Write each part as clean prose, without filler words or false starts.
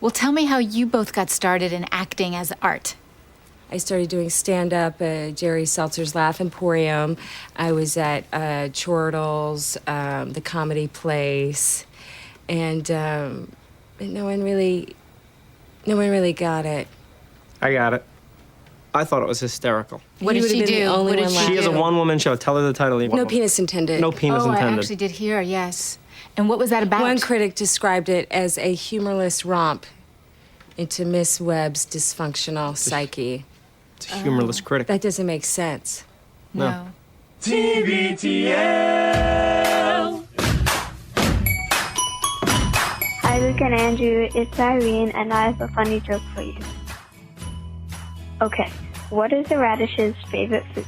Well, tell me how you both got started in acting as art. I started doing stand-up at Jerry Seltzer's Laugh Emporium. I was at Chortles, the Comedy Place, and no one really got it. I got it. I thought it was hysterical. What did she do? What did She has a one-woman show. Tell her the title. No penis intended. No penis I intended. actually did hear, yes. And what was that about? One critic described it as a humorless romp into Miss Webb's dysfunctional psyche. It's a humorless critic. That doesn't make sense. No. TBTL. Hi, Luke and Andrew. It's Irene, and I have a funny joke for you. Okay, what is a radish's favorite food?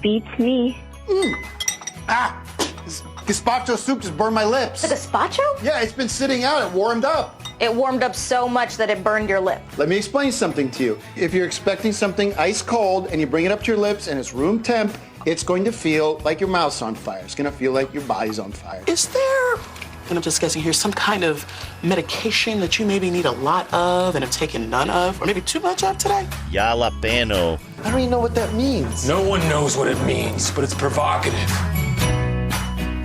Beats me. Ah! This gazpacho soup just burned my lips. The gazpacho? Yeah, it's been sitting out. It warmed up. It warmed up so much that it burned your lip. Let me explain something to you. If you're expecting something ice cold and you bring it up to your lips and it's room temp, it's going to feel like your mouth's on fire. It's going to feel like your body's on fire. Is there, and I'm just guessing here, some kind of medication that you maybe need a lot of and have taken none of, or maybe too much of today? Jalapeno. I don't even know what that means. No one knows what it means, but it's provocative.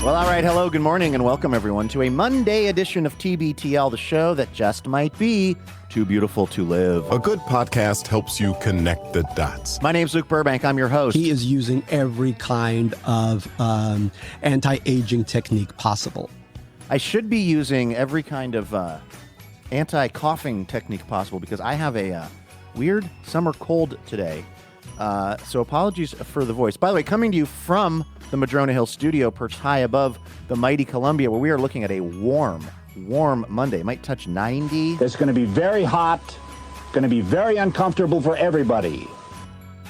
Well, all right. Hello, good morning, and welcome, everyone, to a Monday edition of TBTL, the show that just might be too beautiful to live. A good podcast helps you connect the dots. My name's Luke Burbank. I'm your host. He is using every kind of anti-aging technique possible. I should be using every kind of anti-coughing technique possible because I have a weird summer cold today. So apologies for the voice. By the way, coming to you from the Madrona Hill studio, perched high above the mighty Columbia, where we are looking at a warm Monday. It might touch 90. It's going to be very hot. It's going to be very uncomfortable for everybody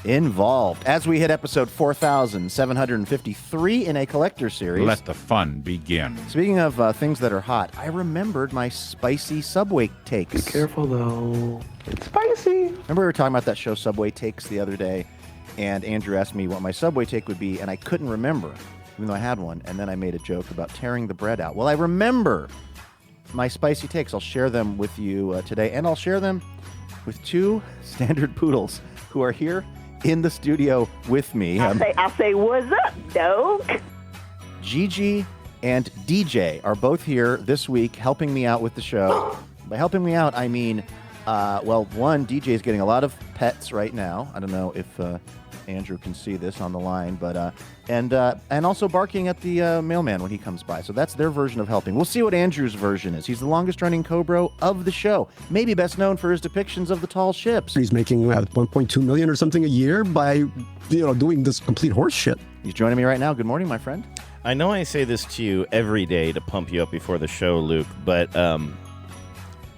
involved as we hit episode 4,753 in a collector series. Let the fun begin. Speaking of things that are hot, I remembered my spicy Subway takes. Be careful, though. It's spicy. Remember we were talking about that show Subway Takes the other day, and Andrew asked me what my Subway take would be, and I couldn't remember, even though I had one, and then I made a joke about tearing the bread out. Well, I remember my spicy takes. I'll share them with you today, and I'll share them with two standard poodles who are here in the studio with me. I say, what's up, dog? Gigi and DJ are both here this week helping me out with the show. By helping me out, I mean, one, DJ is getting a lot of pets right now. I don't know if Andrew can see this on the line, but and also barking at the mailman when he comes by. So that's their version of helping. We'll see what Andrew's version is. He's the longest-running Cobro of the show, maybe best known for his depictions of the tall ships. He's making $1.2 million or something a year by, doing this complete horse shit. He's joining me right now. Good morning, my friend. I know I say this to you every day to pump you up before the show, Luke, but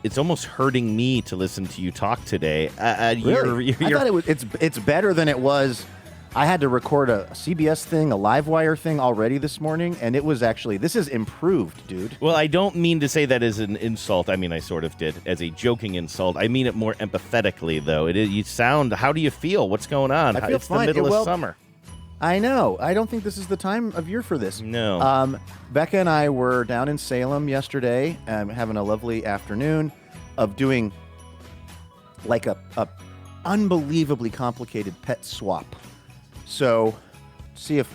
it's almost hurting me to listen to you talk today. Really? I thought it's better than it was. I had to record a CBS thing, a Livewire thing already this morning, and it was actually, this is improved, dude. Well, I don't mean to say that as an insult. I mean, I sort of did, as a joking insult. I mean it more empathetically, though. You sound, how do you feel? What's going on? I feel it's fine. the middle of summer. I know. I don't think this is the time of year for this. No. Becca and I were down in Salem yesterday, having a lovely afternoon of doing like a unbelievably complicated pet swap. So, see if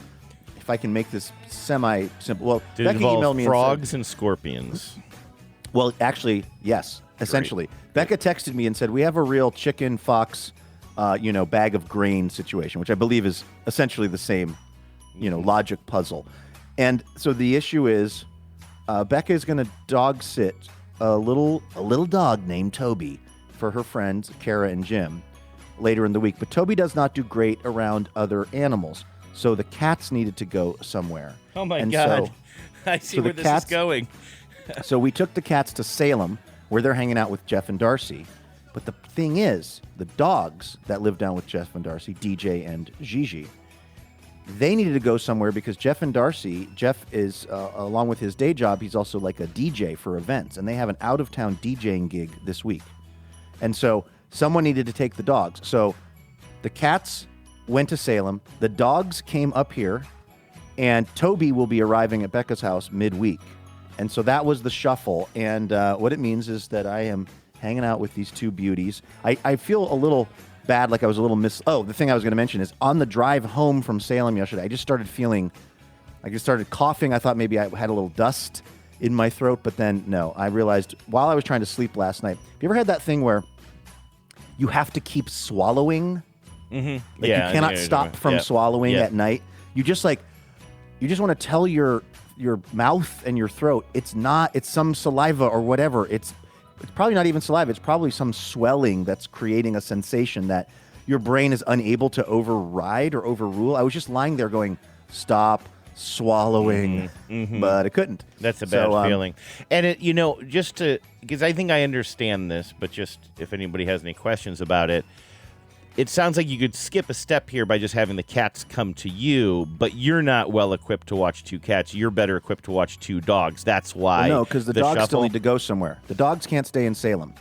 I can make this semi-simple. Well, Did Becca it involve emailed me frogs and scorpions? Well, actually, yes, essentially. Great. Becca texted me and said, we have a real chicken, fox, bag of grain situation, which I believe is essentially the same, logic puzzle. And so the issue is, Becca is going to dog sit a little dog named Toby for her friends, Kara and Jim, later in the week. But Toby does not do great around other animals. So the cats needed to go somewhere. Oh, my God. So, I see where this is going. So we took the cats to Salem, where they're hanging out with Jeff and Darcy. But the thing is, the dogs that live down with Jeff and Darcy, DJ and Gigi, they needed to go somewhere because Jeff is, along with his day job, he's also like a DJ for events. And they have an out-of-town DJing gig this week. And so someone needed to take the dogs. So the cats went to Salem. The dogs came up here. And Toby will be arriving at Becca's house midweek. And so that was the shuffle. And what it means is that I am hanging out with these two beauties. I feel a little bad, like I was a little the thing I was going to mention is on the drive home from Salem yesterday, I just started coughing. I thought maybe I had a little dust in my throat, but then no, I realized while I was trying to sleep last night. Have you ever had that thing where you have to keep swallowing? Mm-hmm. Like you cannot stop from swallowing at night. You just want to tell your mouth and your throat it's some saliva or whatever. It's probably not even saliva. It's probably some swelling that's creating a sensation that your brain is unable to override or overrule. I was just lying there going, stop swallowing, but I couldn't. That's a bad feeling. And because I think I understand this, but just if anybody has any questions about it, it sounds like you could skip a step here by just having the cats come to you, but you're not well equipped to watch two cats. You're better equipped to watch two dogs. That's why. No, because the dogs still need to go somewhere. The dogs can't stay in Salem.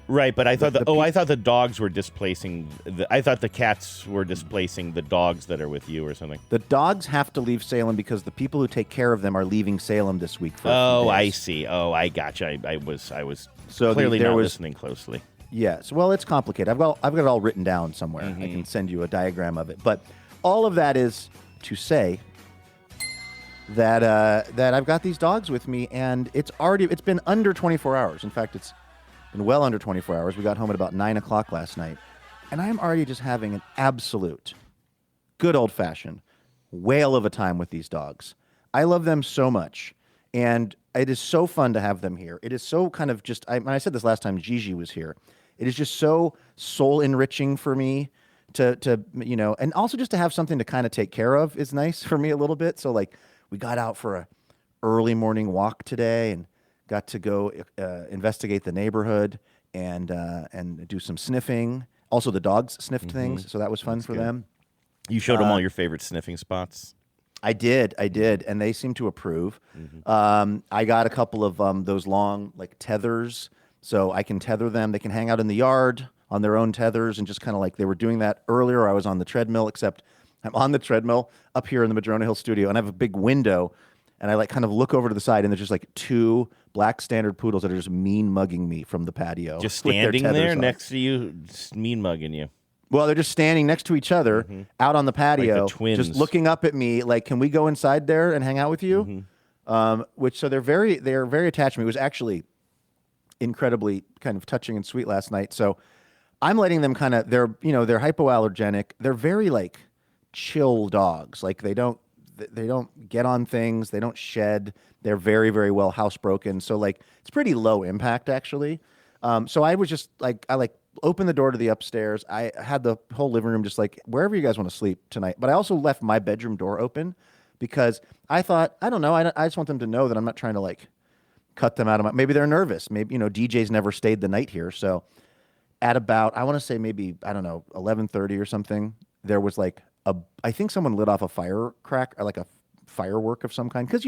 Right, but I thought I thought the dogs were displacing. I thought the cats were displacing the dogs that are with you or something. The dogs have to leave Salem because the people who take care of them are leaving Salem this week. For a few days. I see. Oh, I gotcha. I was so clearly not listening closely. Yes, well, it's complicated. I've got it all written down somewhere. I can send you a diagram of it. But all of that is to say that I've got these dogs with me, and it's been under 24 hours. In fact, it's been well under 24 hours. We got home at about 9 o'clock last night, and I'm already just having an absolute good old-fashioned whale of a time with these dogs. I love them so much, and it is so fun to have them here. It is so kind of just, I said this last time Gigi was here, it is just so soul-enriching for me to and also just to have something to kind of take care of is nice for me a little bit. So, like, we got out for a early morning walk today and got to go investigate the neighborhood and do some sniffing. Also, the dogs sniffed things, so that was fun for them. You showed them all your favorite sniffing spots? I did, and they seem to approve. I got a couple of those long, like, tethers, so I can tether them. They can hang out in the yard on their own tethers, and just kind of like they were doing that earlier. I was on the treadmill, except I'm on the treadmill up here in the Madrona Hill studio, and I have a big window, and I like kind of look over to the side, and there's just like two black standard poodles that are just mean mugging me from the patio. Just standing there next to you, just mean mugging you. Well, they're just standing next to each other out on the patio, like the twins. just looking up at me like, can we go inside there and hang out with you? So they're very attached to me. It was actually incredibly kind of touching and sweet last night. So I'm letting them kind of, they're hypoallergenic. They're very like chill dogs. Like they don't get on things. They don't shed. They're very, very well housebroken. So like it's pretty low impact actually. So I was just like, I opened the door to the upstairs. I had the whole living room just like, wherever you guys want to sleep tonight. But I also left my bedroom door open because I thought, I don't know, I just want them to know that I'm not trying to like cut them out of maybe they're nervous. Maybe, DJ's never stayed the night here. So at about, I want to say maybe, 11:30 or something, there was like I think someone lit off a firecracker, like a firework of some kind. Because,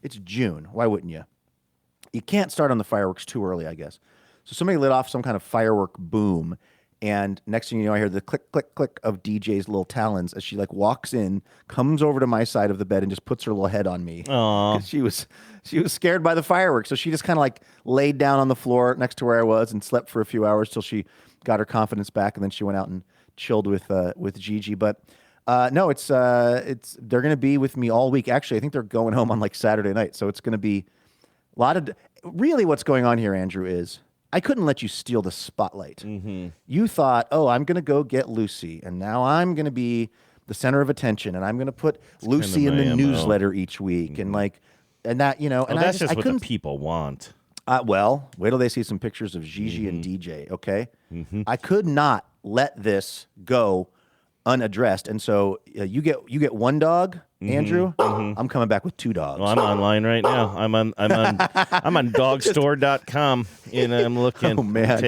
it's June. Why wouldn't you? You can't start on the fireworks too early, I guess. So somebody lit off some kind of firework boom, and next thing you know, I hear the click, click, click of DJ's little talons as she like walks in, comes over to my side of the bed, and just puts her little head on me. Aww. She was scared by the fireworks, so she just kind of like laid down on the floor next to where I was and slept for a few hours till she got her confidence back, and then she went out and chilled with Gigi. But no, it's they're gonna be with me all week. Actually, I think they're going home on like Saturday night, so it's gonna be a lot of. Really, what's going on here, Andrew, is I couldn't let you steal the spotlight. You thought, oh, I'm going to go get Lucy, and now I'm going to be the center of attention, and I'm going to put Lucy in the newsletter each week, and that, and that's just what the people want. Well, wait till they see some pictures of Gigi and DJ, okay? I could not let this go unaddressed, and so you get one dog, Andrew. I'm coming back with two dogs. Well, I'm online right now. I'm on dogstore.com, and I'm looking. Oh man!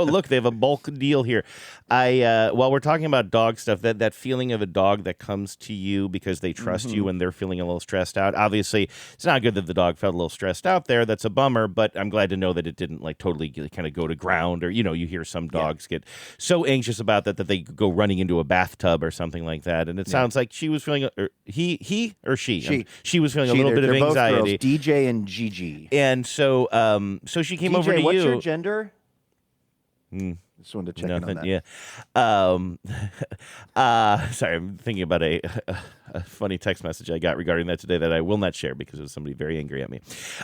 Look, they have a bulk deal here. While we're talking about dog stuff, that feeling of a dog that comes to you because they trust you and they're feeling a little stressed out. Obviously, it's not good that the dog felt a little stressed out there. That's a bummer, but I'm glad to know that it didn't like totally kind of go to ground, or you hear some dogs get so anxious about that they go running into a bathtub or something like that. And it sounds like she was feeling, or he he or she? She. She was feeling a little bit of they're both anxiety. girls, DJ and Gigi. And so she came DJ, over to what's you. your gender? Just wanted to check in on that. Yeah. Sorry, I'm thinking about a funny text message I got regarding that today that I will not share because it was somebody very angry at me.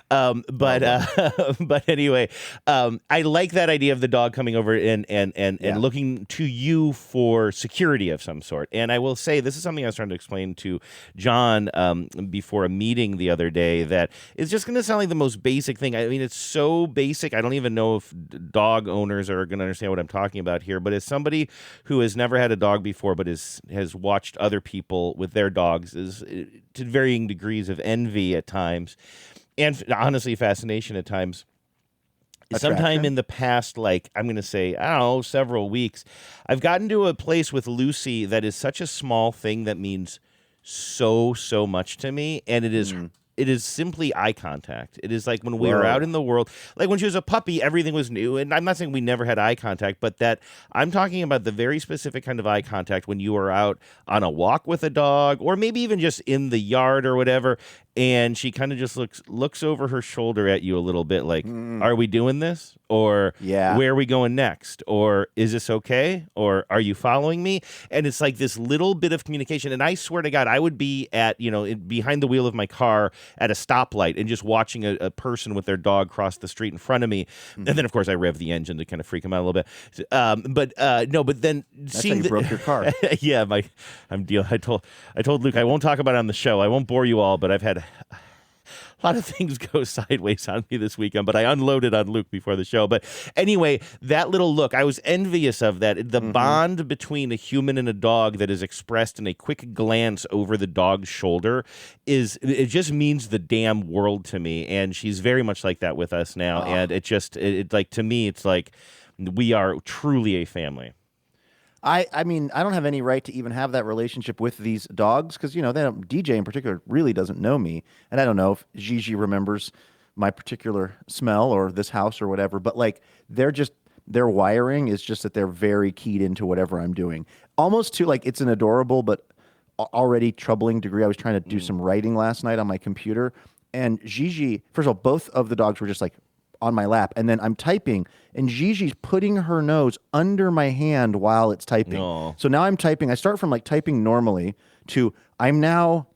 But anyway, I like that idea of the dog coming over and looking to you for security of some sort. And I will say, this is something I was trying to explain to John before a meeting the other day, that it's just going to sound like the most basic thing. I mean, it's so basic. I don't even know if dog owners are going to understand what I'm talking about here. But as somebody who has never had a dog before, but has watched other people with their dogs, is to varying degrees of envy at times, and honestly fascination at times. Sometime in the past, like I'm going to say, I don't know, several weeks, I've gotten to a place with Lucy that is such a small thing that means so much to me, and it is. It is simply eye contact. It is like when we were out in the world, like when she was a puppy, everything was new. And I'm not saying we never had eye contact, but that I'm talking about the very specific kind of eye contact when you are out on a walk with a dog, or maybe even just in the yard or whatever. And she kind of just looks over her shoulder at you a little bit like, are we doing this? Or where are we going next? Or is this okay? Or are you following me? And it's like this little bit of communication. And I swear to God, I would be at, behind the wheel of my car at a stoplight and just watching a person with their dog cross the street in front of me. And then, of course, I rev the engine to kind of freak them out a little bit. But then That's how you broke your car. Yeah, I told Luke I won't talk about it on the show. I won't bore you all, but I've had a lot of things go sideways on me this weekend, but I unloaded on Luke before the show. But anyway, that little look, I was envious of that. The bond between a human and a dog that is expressed in a quick glance over the dog's shoulder it just means the damn world to me. And she's very much like that with us now. And it like, to me, it's like we are truly a family. I mean, I don't have any right to even have that relationship with these dogs because, DJ in particular really doesn't know me. And I don't know if Gigi remembers my particular smell or this house or whatever, but like their wiring is just that they're very keyed into whatever I'm doing. Almost to like it's an adorable but already troubling degree. I was trying to do some writing last night on my computer, and Gigi, first of all, both of the dogs were just like on my lap, and then I'm typing, and Gigi's putting her nose under my hand while it's typing. Aww. So now I'm typing. I start from like typing normally to I'm now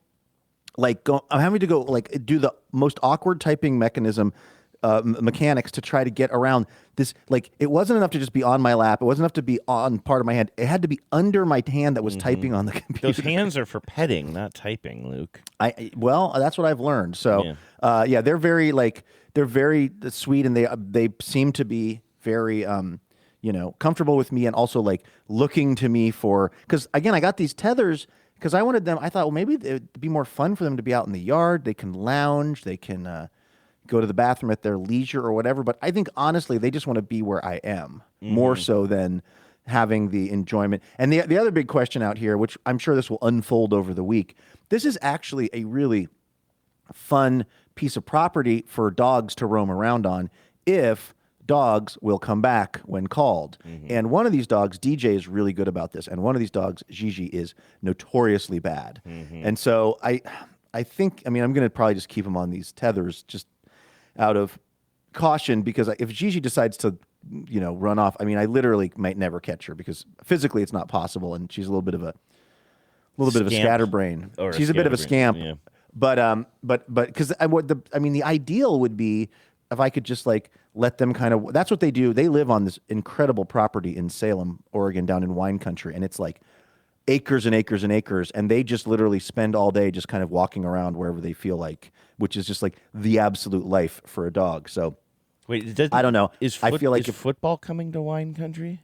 like I'm having to go like do the most awkward typing mechanics to try to get around this. Like it wasn't enough to just be on my lap. It wasn't enough to be on part of my hand. It had to be under my hand that was typing on the computer. Those hands are for petting, not typing, Luke. Well, that's what I've learned. So they're very they're very sweet, and they seem to be very comfortable with me, and also like looking to me for, because again I got these tethers because I wanted them. I thought, well, maybe it'd be more fun for them to be out in the yard. They can lounge. They can go to the bathroom at their leisure or whatever. But I think honestly, they just want to be where I am more so than having the enjoyment. And the other big question out here, which I'm sure this will unfold over the week, this is actually a really fun piece of property for dogs to roam around on if dogs will come back when called. And one of these dogs, DJ, is really good about this. And one of these dogs, Gigi, is notoriously bad. And so I think, I'm going to probably just keep him on these tethers just out of caution, because if Gigi decides to, run off, I literally might never catch her because physically it's not possible. And she's a little bit of a scatterbrain. She's a bit of a scamp. Yeah. But because the ideal would be if I could just like let them kind of, that's what they do. They live on this incredible property in Salem, Oregon, down in wine country. And it's like acres and acres and acres. And they just literally spend all day just kind of walking around wherever they feel like, which is just like the absolute life for a dog. So wait, I don't know. I feel like football coming to wine country?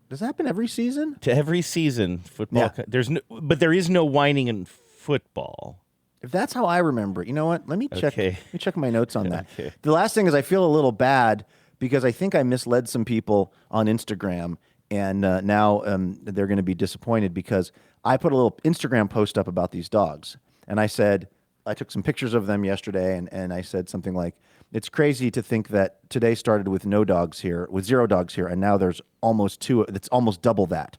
Does that happen every season? To every season, football. Yeah. But there is no whining in football. If that's how I remember it, you know what? Let me check. Okay. Let me check my notes on that. Okay. The last thing is I feel a little bad because I think I misled some people on Instagram, and now they're going to be disappointed because I put a little Instagram post up about these dogs, and I said I took some pictures of them yesterday, and I said something like, "It's crazy to think that today started with no dogs here, with 0 dogs here, and now there's almost 2. It's almost double that."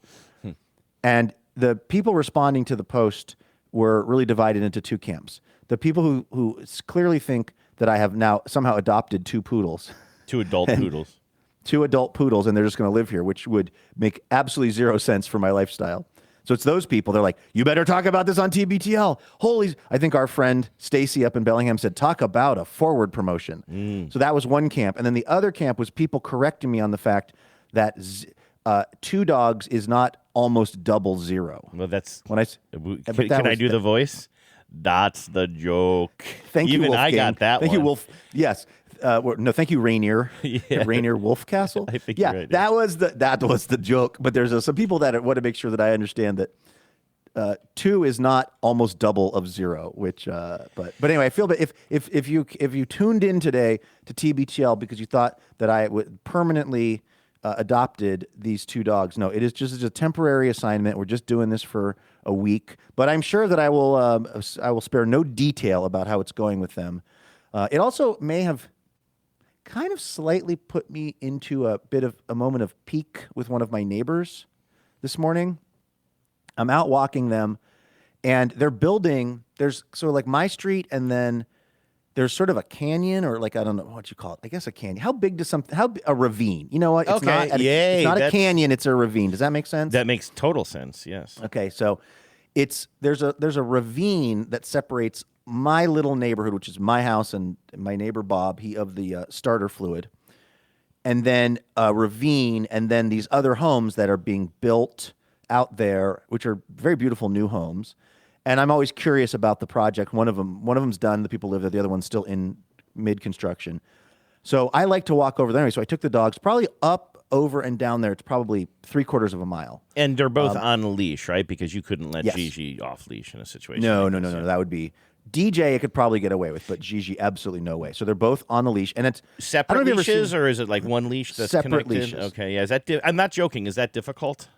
And the people responding to the post were really divided into two camps. The people who clearly think that I have now somehow adopted two poodles. Two adult poodles. Two adult poodles, and they're just going to live here, which would make absolutely zero sense for my lifestyle. So it's those people. They're like, you better talk about this on TBTL. Holy! I think our friend Stacy up in Bellingham said, talk about a forward promotion. So that was one camp. And then the other camp was people correcting me on the fact that two dogs is not almost double zero. Well, that's... When I, Can I do the voice? That's the joke. Thank you, Even Wolfgang. I got that Thank one. you, Wolf. Yes. No, thank you, Rainier. Rainier Wolfcastle. I think yeah, you're right. that was the joke. But there's some people that want to make sure that I understand that 2 is not almost double of 0. Which, but anyway, I feel that if you tuned in today to TBTL because you thought that I would permanently adopted these two dogs, no, it is just a temporary assignment. We're just doing this for a week, but I'm sure that I will spare no detail about how it's going with them. It also may have kind of slightly put me into a bit of a moment of pique with one of my neighbors this morning. I'm out walking them, and they're building. There's sort of like my street, and then there's sort of a canyon, or like I don't know what you call it. I guess a canyon. How big does something? A ravine? You know what? It's Okay, not. yay, It's not a that's- canyon. It's a ravine. Does that make sense? That makes total sense, yes. Okay, so there's a ravine that separates my little neighborhood, which is my house, and my neighbor Bob, he of the starter fluid, and then a ravine, and then these other homes that are being built out there, which are very beautiful new homes. And I'm always curious about the project. One of them's done. The people live there. The other one's still in mid construction. So I like to walk over there anyway. So I took the dogs probably up, over, and down there. It's probably 3/4 of a mile. And they're both on a leash, right? Because you couldn't let Yes. Gigi off leash in a situation. No. like this, yeah. That would be DJ. I could probably get away with, but Gigi, absolutely no way. So they're both on the leach, and it's I Separate don't know if you've ever leashes, seen- or is it like one leash that's Separate connected? leashes. Okay, yeah. Is that? I'm not joking. Is that difficult?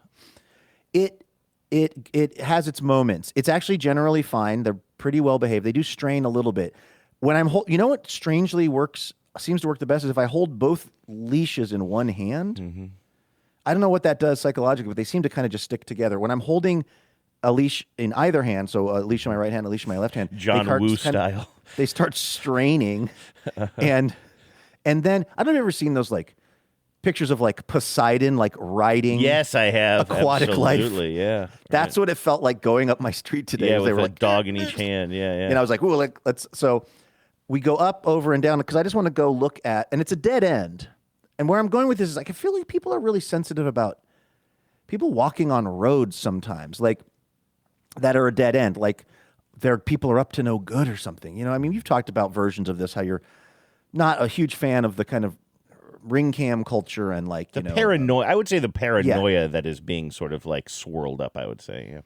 It has its moments. It's actually generally fine. They're pretty well behaved. They do strain a little bit. When I'm you know what strangely seems to work the best is if I hold both leashes in one hand. Mm-hmm. I don't know what that does psychologically, but they seem to kind of just stick together. When I'm holding a leash in either hand, so a leash in my right hand, a leash in my left hand, John Woo style. They start straining, and then I don't know if you've ever seen those like pictures of like Poseidon like riding. Yes, I have. Aquatic life. Absolutely, yeah. That's what it felt like going up my street today. Yeah, as they with were a like dog in each hand. Yeah, yeah. and I was like, "Ooh, let's." So we go up, over, and down because I just want to go look at, and it's a dead end. And where I'm going with this is like I feel like people are really sensitive about people walking on roads sometimes, like that are a dead end, like people are up to no good or something. You know, I mean, you've talked about versions of this, how you're not a huge fan of the kind of ring cam culture and like the paranoia. I would say the paranoia that is being sort of like swirled up. I would say, yeah.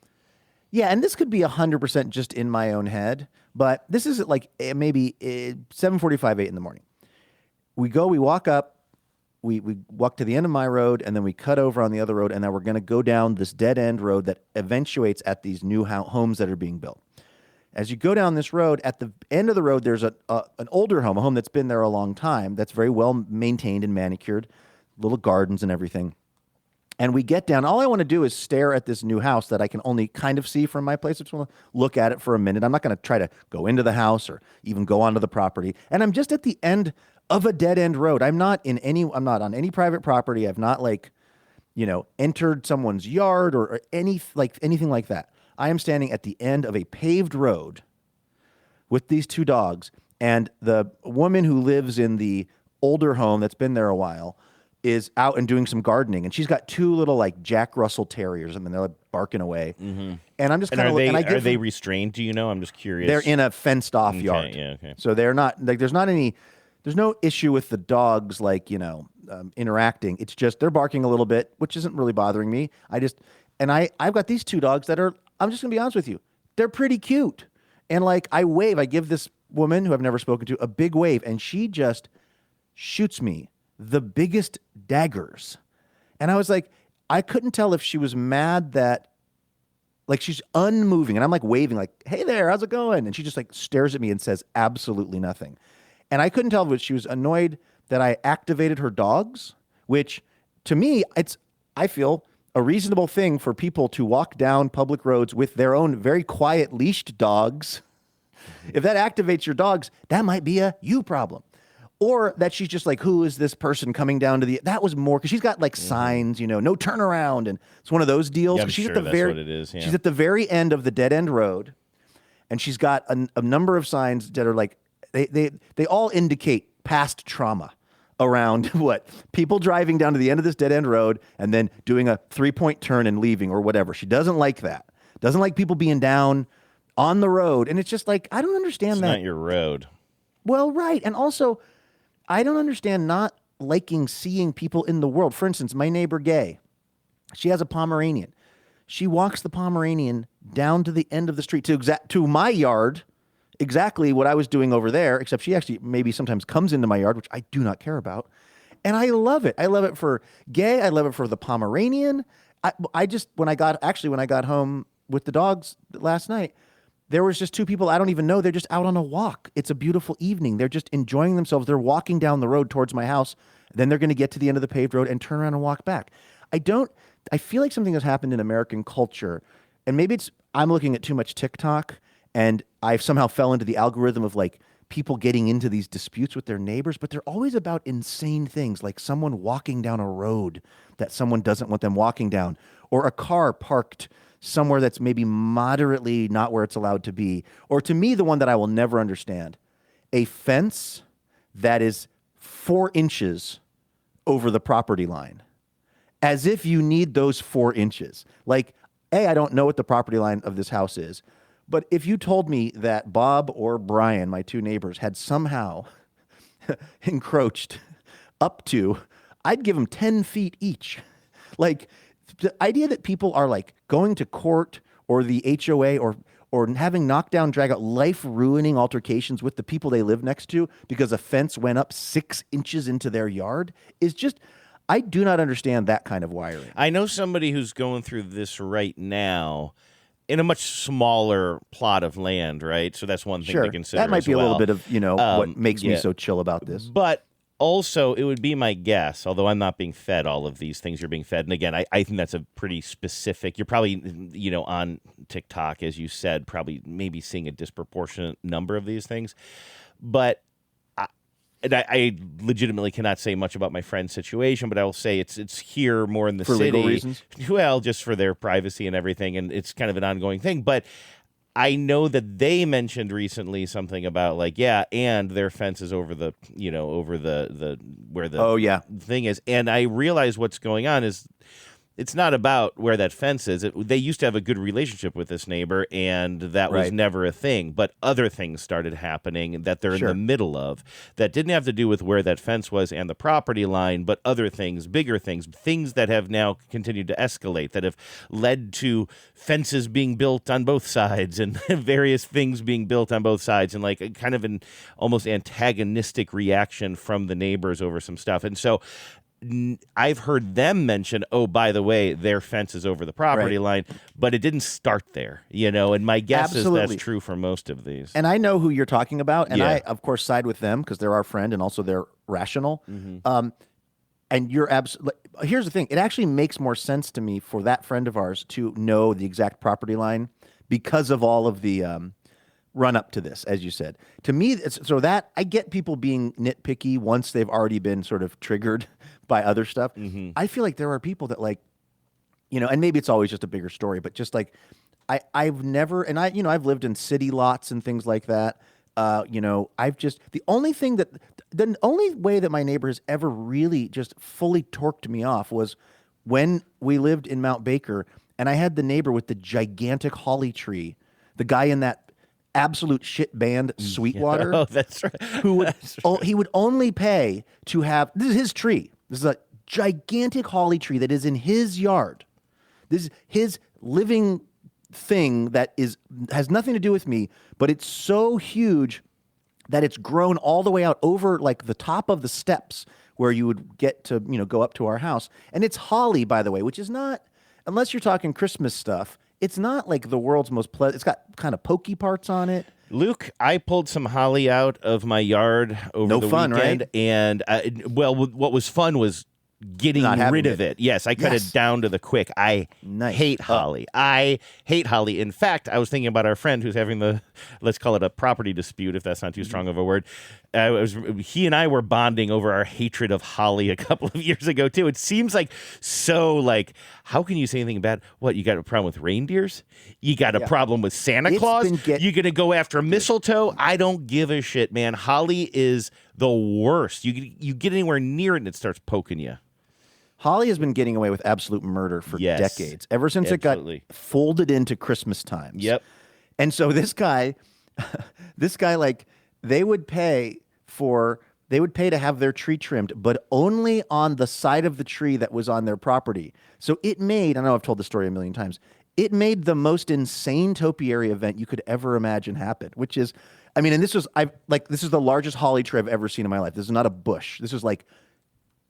Yeah, and this could be 100% just in my own head, but this is at like maybe 7:45, 8 in the morning. We walk up, we walk to the end of my road, and then we cut over on the other road, and then we're going to go down this dead end road that eventuates at these new homes that are being built. As you go down this road, at the end of the road, there's an older home, a home that's been there a long time, that's very well maintained and manicured, little gardens and everything. And we get down. All I want to do is stare at this new house that I can only kind of see from my place. I just want to look at it for a minute. I'm not going to try to go into the house or even go onto the property. And I'm just at the end of a dead end road. I'm not on any private property. I've not entered someone's yard or anything like that. I am standing at the end of a paved road with these two dogs, and the woman who lives in the older home that's been there a while is out and doing some gardening, and she's got two little like Jack Russell Terriers. I mean, they're like barking away, and I'm just kind of. Are they restrained? Do you know? I'm just curious. They're in a fenced off yard. Yeah, okay. So they're not like there's no issue with the dogs interacting. It's just they're barking a little bit, which isn't really bothering me. I've got these two dogs that are. I'm just gonna be honest with you. They're pretty cute, and like I wave. I give this woman who I've never spoken to a big wave, and she just shoots me the biggest daggers. And I was like, I couldn't tell if she was mad that, like, she's unmoving, and I'm like waving, like, hey there, how's it going? And she just like stares at me and says absolutely nothing. And I couldn't tell if she was annoyed that I activated her dogs, which to me, I feel a reasonable thing for people to walk down public roads with their own very quiet leashed dogs. If that activates your dogs, that might be a you problem. Or that she's just like, who is this person coming down to the, that was more, because she's got like signs, no turnaround. And it's one of those deals. Yeah, I'm she's sure at the that's very, what it is. Yeah. She's at the very end of the dead end road. And she's got a number of signs that are like, they all indicate past trauma around what? People driving down to the end of this dead end road and then doing a 3-point turn and leaving or whatever. She doesn't like that. Doesn't like people being down on the road. And it's just like, I don't understand that. It's not your road. Well, right. And also, I don't understand not liking seeing people in the world. For instance, my neighbor Gay, she has a Pomeranian. She walks the Pomeranian down to the end of the street to my yard, exactly what I was doing over there, except she actually maybe sometimes comes into my yard, which I do not care about. And I love it. I love it for Gay. I love it for the Pomeranian. I just, when I got home with the dogs last night, there was just two people I don't even know. They're just out on a walk. It's a beautiful evening. They're just enjoying themselves. They're walking down the road towards my house. Then they're going to get to the end of the paved road and turn around and walk back. I feel like something has happened in American culture, and maybe I'm looking at too much TikTok, and I've somehow fell into the algorithm of like people getting into these disputes with their neighbors, but they're always about insane things, like someone walking down a road that someone doesn't want them walking down, or a car parked somewhere that's maybe moderately not where it's allowed to be. Or to me, the one that I will never understand, a fence that is 4 inches over the property line, as if you need those 4 inches. Like, I don't know what the property line of this house is, but if you told me that Bob or Brian, my 2 neighbors, had somehow encroached up to, I'd give them 10 feet each. Like, the idea that people are like going to court or the HOA or having knockdown, drag out, life-ruining altercations with the people they live next to because a fence went up 6 inches into their yard is just, I do not understand that kind of wiring. I know somebody who's going through this right now in a much smaller plot of land, right? So that's one thing to consider. That might be a little bit of, what makes me yeah. so chill about this. But also, it would be my guess, although I'm not being fed all of these things you're being fed. And again, I think that's a pretty specific. You're probably, on TikTok, as you said, probably maybe seeing a disproportionate number of these things. But I legitimately cannot say much about my friend's situation, but I will say it's here more in the city. For legal reasons? Well, just for their privacy and everything, and it's kind of an ongoing thing. But I know that they mentioned recently something about and their fence is over the, over the where the thing is. And I realize what's going on is it's not about where that fence is. They used to have a good relationship with this neighbor, and that was never a thing. But other things started happening that they're in the middle of that didn't have to do with where that fence was and the property line, but other things, bigger things that have now continued to escalate, that have led to fences being built on both sides and various things being built on both sides, and like kind of an almost antagonistic reaction from the neighbors over some stuff. And so I've heard them mention, oh, by the way, their fence is over the property line, but it didn't start there, and my guess is that's true for most of these. And I know who you're talking about, and I, of course, side with them because they're our friend and also they're rational. Mm-hmm. And you're absolutely. Here's the thing: it actually makes more sense to me for that friend of ours to know the exact property line because of all of the run up to this, as you said. To me, so that I get people being nitpicky once they've already been sort of triggered by other stuff. Mm-hmm. I feel like there are people that and maybe it's always just a bigger story, but just like I've never, and I've lived in city lots and things like that. I've just, the only way that my neighbor has ever really just fully torqued me off was when we lived in Mount Baker and I had the neighbor with the gigantic holly tree, the guy in that absolute shit band Sweetwater. Oh, that's right. He would only pay to have, this is his tree. This is a gigantic holly tree that is in his yard. This is his living thing that has nothing to do with me, but it's so huge that it's grown all the way out over like the top of the steps where you would get to, go up to our house. And it's holly, by the way, which is not, unless you're talking Christmas stuff, it's not like the world's most pleasant. It's got kind of pokey parts on it. Luke, I pulled some holly out of my yard over the weekend, right? And what was fun was getting rid of it. Yes, I cut it down to the quick. I hate holly. I hate holly. In fact, I was thinking about our friend who's having let's call it a property dispute, if that's not too strong of a word. He and I were bonding over our hatred of holly a couple of years ago, too. It seems like how can you say anything bad? What, you got a problem with reindeers? You got a problem with Santa Claus? You're going to go after mistletoe? I don't give a shit, man. Holly is the worst. You get anywhere near it and it starts poking you. Holly has been getting away with absolute murder for decades, ever since it got folded into Christmas times. Yep. And so this guy, like, they would pay to have their tree trimmed, but only on the side of the tree that was on their property. So it made, I know I've told the story a million times, it made the most insane topiary event you could ever imagine happen, which is, I mean, and this is the largest holly tree I've ever seen in my life. This is not a bush. This is like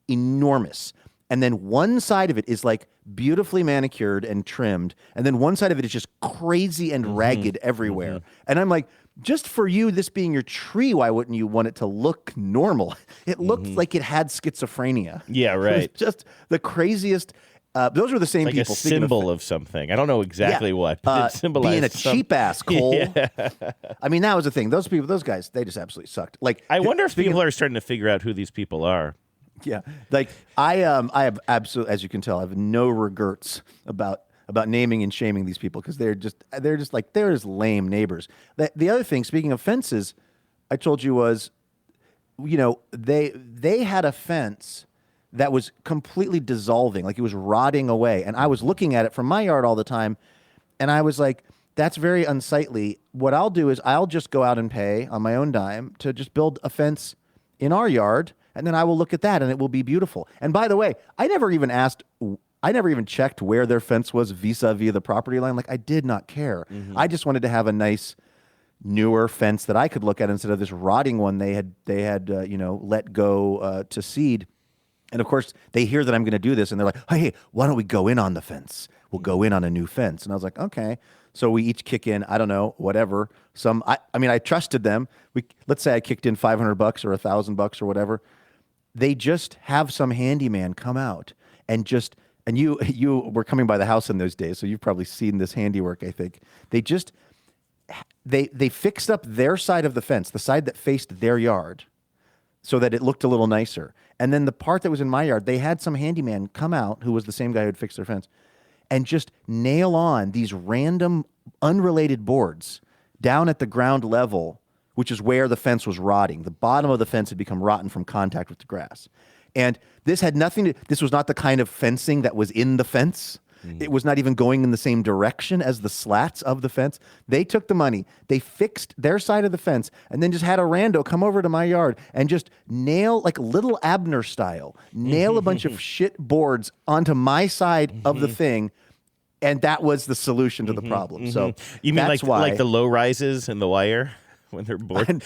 enormous. And then one side of it is like beautifully manicured and trimmed. And then one side of it is just crazy and ragged everywhere. And I'm like, just for you, this being your tree, why wouldn't you want it to look normal? It looked like it had schizophrenia. Yeah, right. It was just the craziest. Those were the same like people. A symbol of something. I don't know exactly what. But it symbolized being a cheap ass, Cole. Yeah. I mean, that was the thing. Those guys, they just absolutely sucked. Like, I wonder if people are starting to figure out who these people are. Yeah, like I have absolutely, as you can tell, I have no regrets about naming and shaming these people because they're just lame neighbors. The other thing, speaking of fences, I told you was, they had a fence that was completely dissolving, like it was rotting away, and I was looking at it from my yard all the time, and I was like, that's very unsightly. What I'll do is I'll just go out and pay on my own dime to just build a fence in our yard. And then I will look at that, and it will be beautiful. And by the way, I never even checked where their fence was vis-a-vis the property line. Like, I did not care. I just wanted to have a nice, newer fence that I could look at instead of this rotting one they had let go to seed. And of course, they hear that I'm going to do this, and they're like, "Hey, why don't we go in on the fence? We'll go in on a new fence." And I was like, "Okay." So we each kick in, I don't know, whatever. I trusted them. Let's say I kicked in $500 or $1,000 or whatever. They just have some handyman come out and you were coming by the house in those days, so you've probably seen this handiwork, I think. They fixed up their side of the fence, the side that faced their yard, so that it looked a little nicer. And then the part that was in my yard, they had some handyman come out, who was the same guy who'd fixed their fence, and just nail on these random, unrelated boards down at the ground level, which is where the fence was rotting. The bottom of the fence had become rotten from contact with the grass. And this was not the kind of fencing that was in the fence. It was not even going in the same direction as the slats of the fence. They took the money, they fixed their side of the fence, and then just had a rando come over to my yard and just nail, like Little Abner style, nail a bunch of shit boards onto my side of the thing. And that was the solution to the problem. So you mean like the low rises and the wire? When they're bored,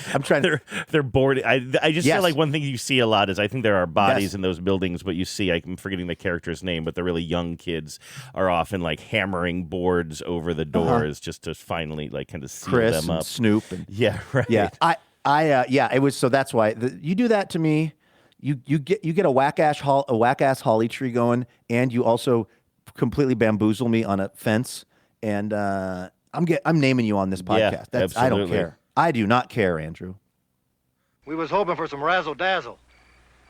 they're bored. I just feel like one thing you see a lot is I think there are bodies in those buildings, but you see, I'm forgetting the character's name, but the really young kids are often like hammering boards over the doors just to finally like kind of seal Chris them up. And Snoop and right. Yeah, it was, so that's why you do that to me. You get a whack ass holly tree going, and you also completely bamboozle me on a fence, and I'm naming you on this podcast. Yeah, I don't care. I do not care, Andrew. We was hoping for some razzle-dazzle.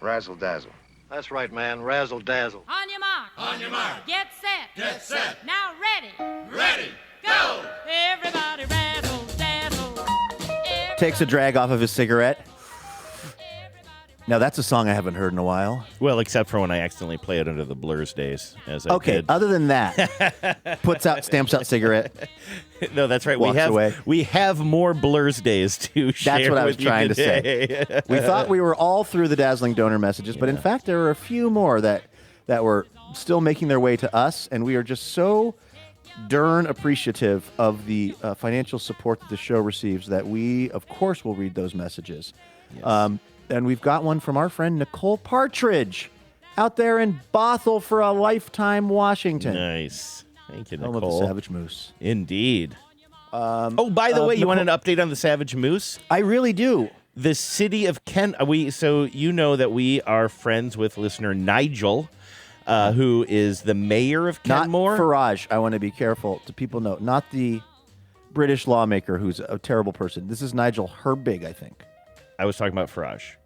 Razzle-dazzle. That's right, man. Razzle-dazzle. On your mark. On your mark. Get set. Get set. Now ready. Ready. Go. Everybody razzle-dazzle. Takes a drag off of his cigarette. Now, that's a song I haven't heard in a while. Well, except for when I accidentally play it under the Blur's days, as I did. Other than that, stamps out cigarette. No, that's right. Walks away. We have more Blur's days to share. That's what I was with you trying to today. say. We thought we were all through the dazzling donor messages, but in fact, there were a few more that were still making their way to us, and we are just so darn appreciative of the financial support that the show receives that we, of course, will read those messages. Yes. And we've got one from our friend Nicole Partridge out there in Bothell for a Lifetime, Washington. Nice. Thank you, Home Nicole. of the Savage Moose. Indeed. By the way, you want an update on the Savage Moose? I really do. The city of so you know that we are friends with listener Nigel, who is the mayor of Kenmore. Not Farage. I want to be careful to people know. Not the British lawmaker who's a terrible person. This is Nigel Herbig, I think. I was talking about Farage.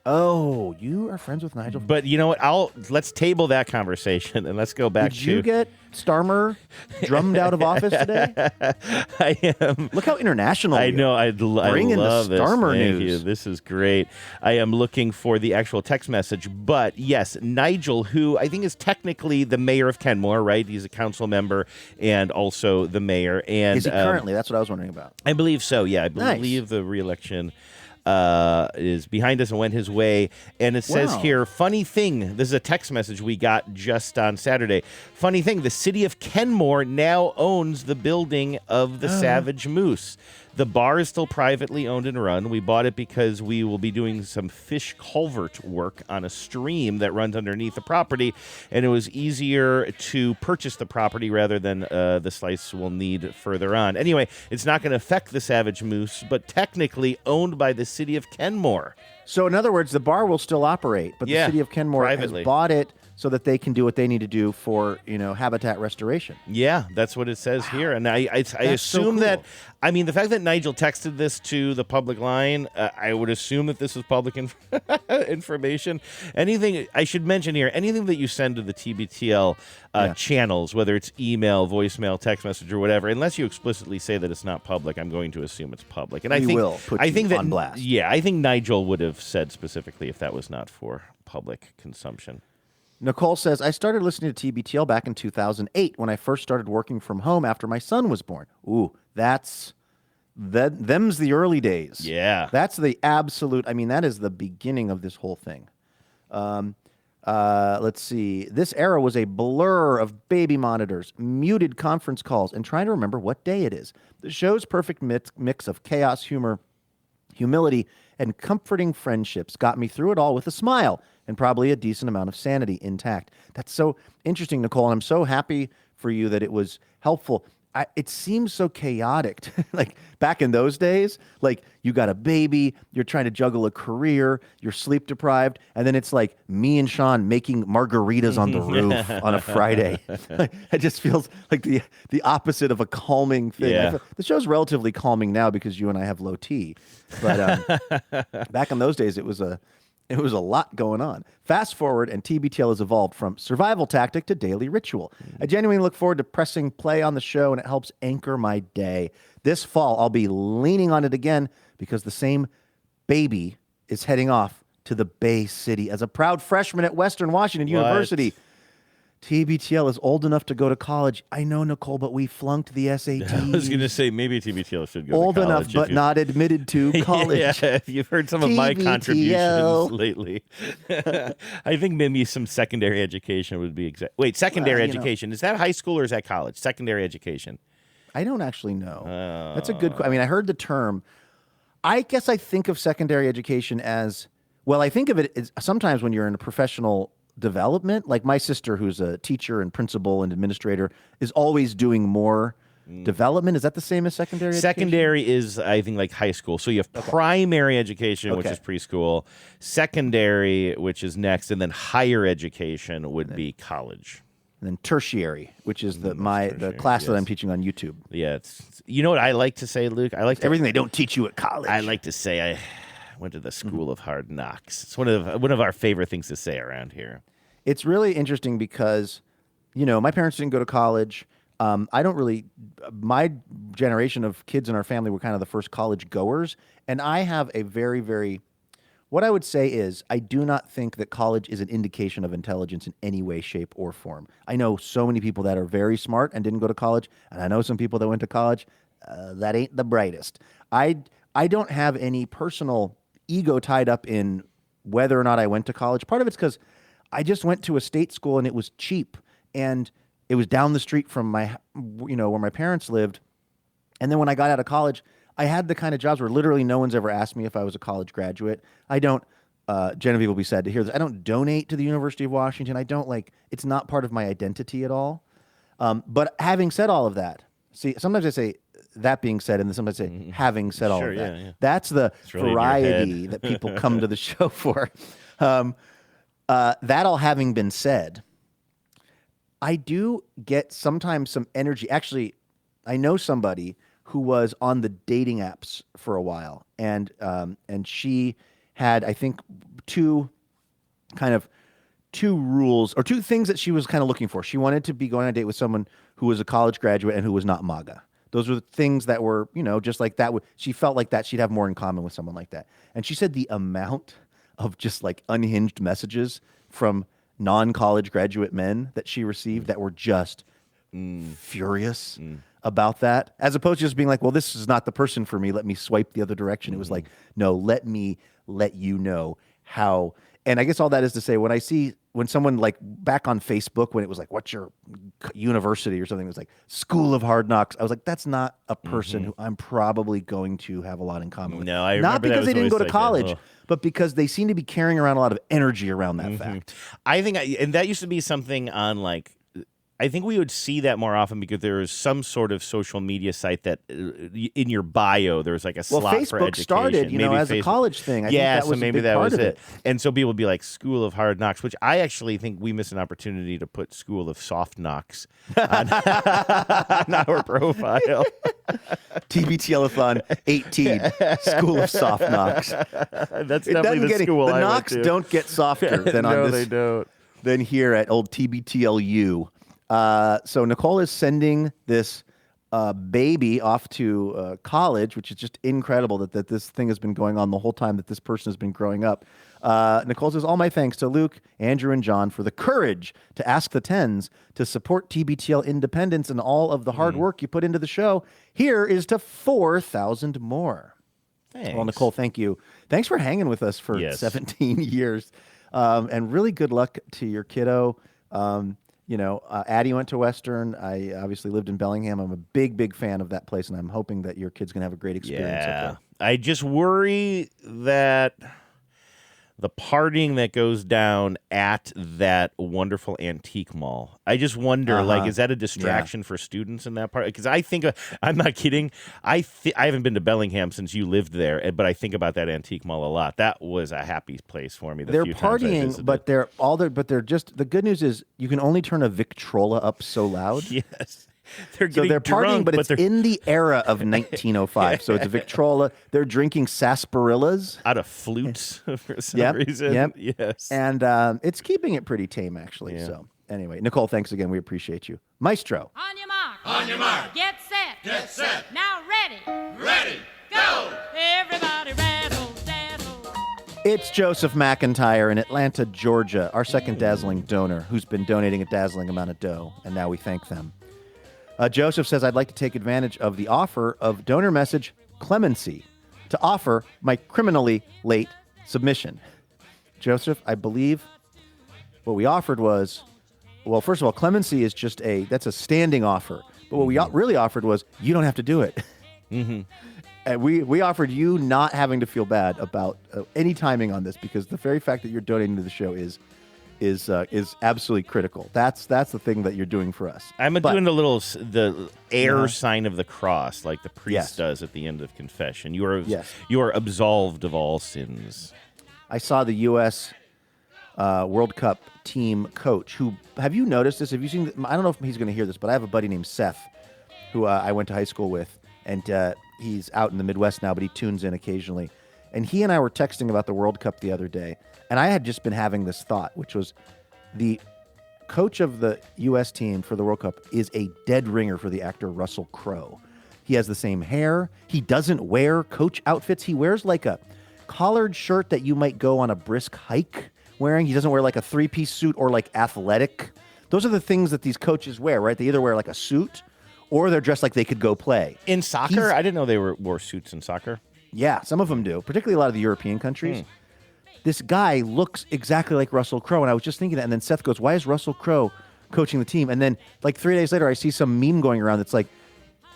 Oh, you are friends with Nigel? But you know what? Let's table that conversation and let's go back Did you get Starmer drummed out of office today? I am. Look how international. I know. I Bring in love the Starmer this. Thank news. you. This is great. I am looking for the actual text message, but yes, Nigel, who I think is technically the mayor of Kenmore, right? He's a council member and also the mayor. And is he currently? That's what I was wondering about. I believe so. Yeah, I Nice. believe the re-election is behind us and went his way. And it says Wow. here, funny thing, this is a text message we got just on Saturday. Funny thing, the city of Kenmore now owns the building of the Savage Moose. The bar is still privately owned and run. We bought it because we will be doing some fish culvert work on a stream that runs underneath the property, and it was easier to purchase the property rather than the slice we'll need further on. Anyway, it's not going to affect the Savage Moose, but technically owned by the city of Kenmore. So, in other words, the bar will still operate, but the city of Kenmore privately has bought it so that they can do what they need to do for, habitat restoration. Yeah, that's what it says here. And I assume so cool. that, I mean, the fact that Nigel texted this to the public line, I would assume that this is public information. Anything, I should mention here, anything that you send to the TBTL channels, whether it's email, voicemail, text message, or whatever, unless you explicitly say that it's not public, I'm going to assume it's public. And I think will put you on blast. Yeah, I think Nigel would have said specifically if that was not for public consumption. Nicole says, I started listening to TBTL back in 2008 when I first started working from home after my son was born. Ooh, them's the early days. Yeah. That's the absolute, that is the beginning of this whole thing. Let's see. This era was a blur of baby monitors, muted conference calls, and trying to remember what day it is. The show's perfect mix of chaos, humor, humility, and comforting friendships got me through it all with a smile and probably a decent amount of sanity intact. That's so interesting, Nicole, and I'm so happy for you that it was helpful. It seems so chaotic. Like back in those days, like you got a baby, you're trying to juggle a career, you're sleep deprived, and then it's like me and Sean making margaritas on the roof on a Friday. It just feels like the opposite of a calming thing. Yeah. The show's relatively calming now because you and I have low T, but back in those days, it was a lot going on. Fast forward, and TBTL has evolved from survival tactic to daily ritual. I genuinely look forward to pressing play on the show, and it helps anchor my day. This fall, I'll be leaning on it again because the same baby is heading off to the Bay City as a proud freshman at Western Washington University. TBTL is old enough to go to college. I know, Nicole, but we flunked the SAT. I was going to say maybe TBTL should go old to college. Enough, but not admitted to college. Yeah, you've heard some of my TBTL. contributions lately. I think maybe some secondary education would be Wait, secondary education. Is that high school or is that college? Secondary education. I don't actually know. That's a good question. I heard the term. I guess I think of secondary education as, well, I think of it as sometimes when you're in a professional development, like my sister, who's a teacher and principal and administrator, is always doing more development. Is that the same as secondary education? Secondary is, I think, like high school. So you have primary education, which is preschool, secondary, which is next, and then higher education would be college. And then tertiary, which is the class that I'm teaching on YouTube. Yeah, you know what I like to say, Luke? I like everything they don't teach you at college. I like to say I went to the School of Hard Knocks. It's one of our favorite things to say around here. It's really interesting because, my parents didn't go to college. My generation of kids in our family were kind of the first college goers. And I have a very, very, what I would say is I do not think that college is an indication of intelligence in any way, shape, or form. I know so many people that are very smart and didn't go to college. And I know some people that went to college that ain't the brightest. I don't have any personal ego tied up in whether or not I went to college. Part of it's because I just went to a state school and it was cheap and it was down the street from where my parents lived. And then when I got out of college, I had the kind of jobs where literally no one's ever asked me if I was a college graduate. I don't, Genevieve will be sad to hear this. I don't donate to the University of Washington. I don't it's not part of my identity at all. But having said all of that, see, sometimes I say that being said, and then sometimes say, having said all Sure, of that, yeah. that's the It's really in your variety head. that people come to the show for. That all having been said, I do get sometimes some energy. Actually, I know somebody who was on the dating apps for a while, and she had, I think, two rules or two things that she was kind of looking for. She wanted to be going on a date with someone who was a college graduate and who was not MAGA. Those were the things that were, just like that. She felt like that she'd have more in common with someone like that. And she said the amount of just like unhinged messages from non-college graduate men that she received that were just furious about that, as opposed to just being like, well, this is not the person for me, let me swipe the other direction. It was like, no, let me let you know how. And I guess all that is to say, when someone like back on Facebook, when it was like, what's your university or something, it was like School of Hard Knocks. I was like, that's not a person who I'm probably going to have a lot in common with. No, I not remember that because was they didn't go always to like, college, but because they seem to be carrying around a lot of energy around that fact. I think, and that used to be something on like, I think we would see that more often because there is some sort of social media site that in your bio there's like a slot for Facebook education. started, Maybe as Facebook. a college thing. I think Yeah, that so was a maybe big that part was of it. And so people would be like School of Hard Knocks, which I actually think we missed an opportunity to put School of Soft Knocks on, on our profile. TBTLathon 18, School of Soft Knocks. That's definitely the school the I knocks went to. don't get softer than No, on this. they don't. Than here at old TBTLU. So Nicole is sending this baby off to college, which is just incredible that this thing has been going on the whole time that this person has been growing up. Nicole says, all my thanks to Luke, Andrew, and John for the courage to ask the Tens to support TBTL independence and all of the hard work you put into the show. Here is to 4,000 more. Thanks. Well, Nicole, thank you. Thanks for hanging with us for 17 years. And really good luck to your kiddo. Addie went to Western. I obviously lived in Bellingham. I'm a big, big fan of that place, and I'm hoping that your kid's going to have a great experience. Yeah. I just worry that the partying that goes down at that wonderful antique mall. I just wonder, is that a distraction for students in that part? Because I think, I'm not kidding. I haven't been to Bellingham since you lived there, but I think about that antique mall a lot. That was a happy place for me. They're partying, but they're just, the good news is you can only turn a Victrola up so loud. Yes. They're partying, drunk, but it's in the era of 1905. So it's a Victrola. They're drinking sarsaparillas out of flutes for some reason. Yep. Yes, and it's keeping it pretty tame, actually. Yeah. So anyway, Nicole, thanks again. We appreciate you, Maestro. On your mark. On your mark. Get set. Get set. Now ready. Ready. Go. Everybody razzle dazzle. It's Joseph McIntyre in Atlanta, Georgia, our second dazzling donor, who's been donating a dazzling amount of dough, and now we thank them. Joseph says, I'd like to take advantage of the offer of donor message clemency to offer my criminally late submission. Joseph, I believe what we offered was, well, first of all, clemency is that's a standing offer. But what we really offered was, you don't have to do it. And we offered you not having to feel bad about any timing on this, because the very fact that you're donating to the show is absolutely critical. That's the thing that you're doing for us. I'm doing the air sign of the cross, like the priest does at the end of confession. You are absolved of all sins. I saw the U.S. World Cup team coach. Have you noticed this? Have you seen? I don't know if he's going to hear this, but I have a buddy named Seth, who I went to high school with, and he's out in the Midwest now, but he tunes in occasionally. And he and I were texting about the World Cup the other day. And I had just been having this thought, which was the coach of the U.S. team for the World Cup is a dead ringer for the actor Russell Crowe. He has the same hair. He doesn't wear coach outfits. He wears like a collared shirt that you might go on a brisk hike wearing. He doesn't wear like a three-piece suit or like athletic. Those are the things that these coaches wear, right? They either wear like a suit or they're dressed like they could go play. In soccer? I didn't know they wore suits in soccer. Yeah, some of them do, particularly a lot of the European countries. This guy looks exactly like Russell Crowe, and I was just thinking that, and then Seth goes, why is Russell Crowe coaching the team? And then like 3 days later, I see some meme going around that's like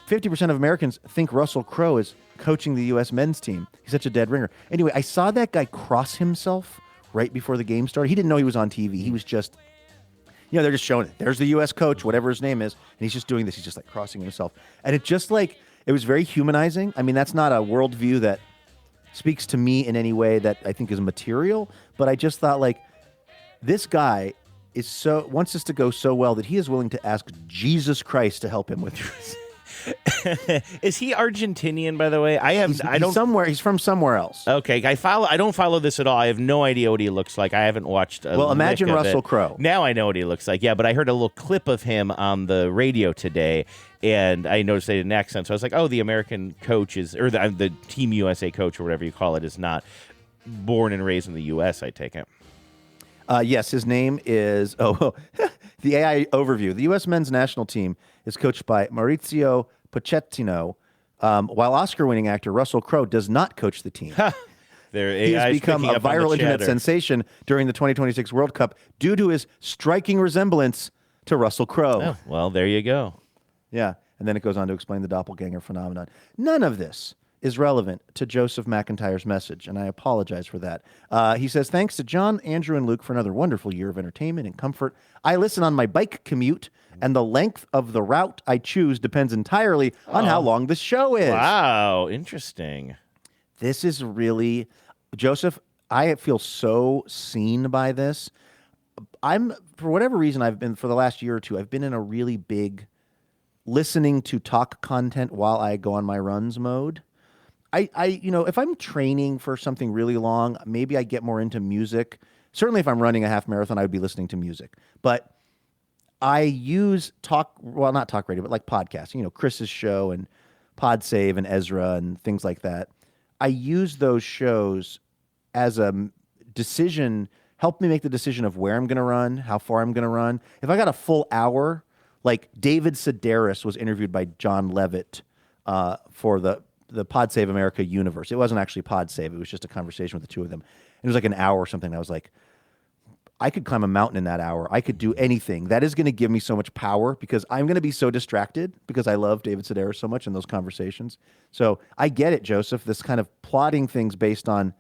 50% of Americans think Russell Crowe is coaching the U.S. men's team. He's such a dead ringer. Anyway, I saw that guy cross himself right before the game started. He didn't know he was on TV. He was just, they're just showing it. There's the U.S. coach, whatever his name is, and he's just doing this. He's just like crossing himself. And it It was very humanizing. I mean, that's not a worldview that speaks to me in any way that I think is material, but I just thought, like, this guy wants this to go so well that he is willing to ask Jesus Christ to help him with this. Is he Argentinian, by the way? He's from somewhere else. Okay, I don't follow this at all. I have no idea what he looks like. I haven't watched. Imagine Russell Crowe. Now I know what he looks like. Yeah, but I heard a little clip of him on the radio today, and I noticed they had an accent. So I was like, oh, the American coach or the Team USA coach or whatever you call it is not born and raised in the U.S. I take it. Yes, his name is the AI overview. The U.S. men's national team is coached by Maurizio Pochettino, while Oscar-winning actor Russell Crowe does not coach the team. He has become a viral internet sensation during the 2026 World Cup due to his striking resemblance to Russell Crowe. Oh, well, there you go. Yeah, and then it goes on to explain the doppelganger phenomenon. None of this is relevant to Joseph McIntyre's message, and I apologize for that. He says, thanks to John, Andrew, and Luke for another wonderful year of entertainment and comfort. I listen on my bike commute, and the length of the route I choose depends entirely on how long the show is. Wow, interesting. This is really, Joseph, I feel so seen by this. For whatever reason, for the last year or two, I've been in a really big listening to talk content while I go on my runs mode. If I'm training for something really long, maybe I get more into music. Certainly if I'm running a half marathon, I would be listening to music. But I use not talk radio, but like podcasts, Chris's show and Pod Save and Ezra and things like that. I use those shows as a decision, help me make the decision of where I'm going to run, how far I'm going to run. If I got a full hour, like David Sedaris was interviewed by John Levitt for the Pod Save America universe. It wasn't actually Pod Save. It was just a conversation with the two of them. It was like an hour or something. I was like, I could climb a mountain in that hour. I could do anything. That is going to give me so much power because I'm going to be so distracted because I love David Sedaris so much in those conversations. So I get it, Joseph, this kind of plotting things based on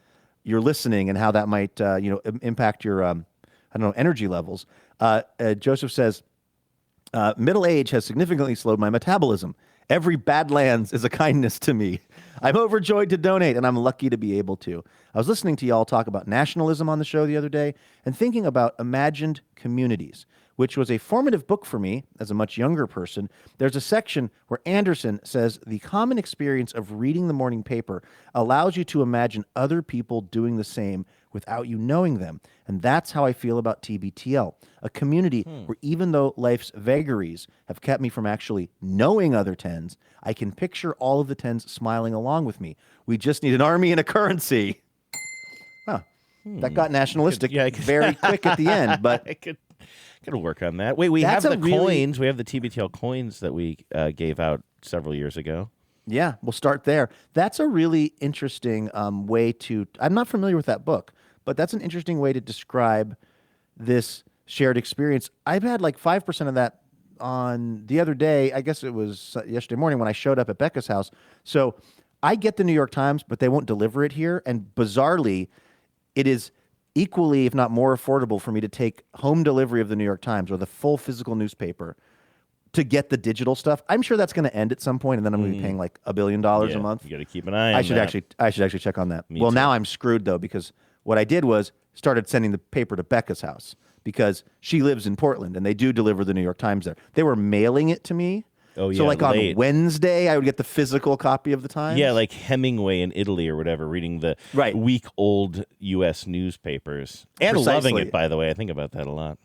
your listening and how that might, impact your, energy levels. Joseph says, middle age has significantly slowed my metabolism. Every Badlands is a kindness to me. I'm overjoyed to donate, and I'm lucky to be able to. I was listening to y'all talk about nationalism on the show the other day and thinking about imagined communities, which was a formative book for me as a much younger person. There's a section where Anderson says the common experience of reading the morning paper allows you to imagine other people doing the same without you knowing them. And that's how I feel about TBTL, a community where even though life's vagaries have kept me from actually knowing other tens, I can picture all of the tens smiling along with me. We just need an army and a currency. Huh. That got nationalistic very quick at the end, but I could work on that. Wait, we have the coins. We have the TBTL coins that we gave out several years ago. Yeah, we'll start there. That's a really interesting way to... I'm not familiar with that book, but that's an interesting way to describe this shared experience. I've had like 5% of that on the other day. I guess it was yesterday morning when I showed up at Becca's house. So I get the New York Times, but they won't deliver it here. And bizarrely, it is equally, if not more affordable for me to take home delivery of the New York Times or the full physical newspaper to get the digital stuff. I'm sure that's going to end at some point, and then I'm going to be paying like $1 billion a month. You got to keep an eye on I should actually check on that. Me too. Now I'm screwed though, because what I did was started sending the paper to Becca's house because she lives in Portland and they do deliver the New York Times there. They were mailing it to me. Oh, yeah. So like late. on Wednesday, I would get the physical copy of the Times. Yeah, like Hemingway in Italy or whatever, reading the week-old U.S. newspapers. And loving it, by the way. I think about that a lot.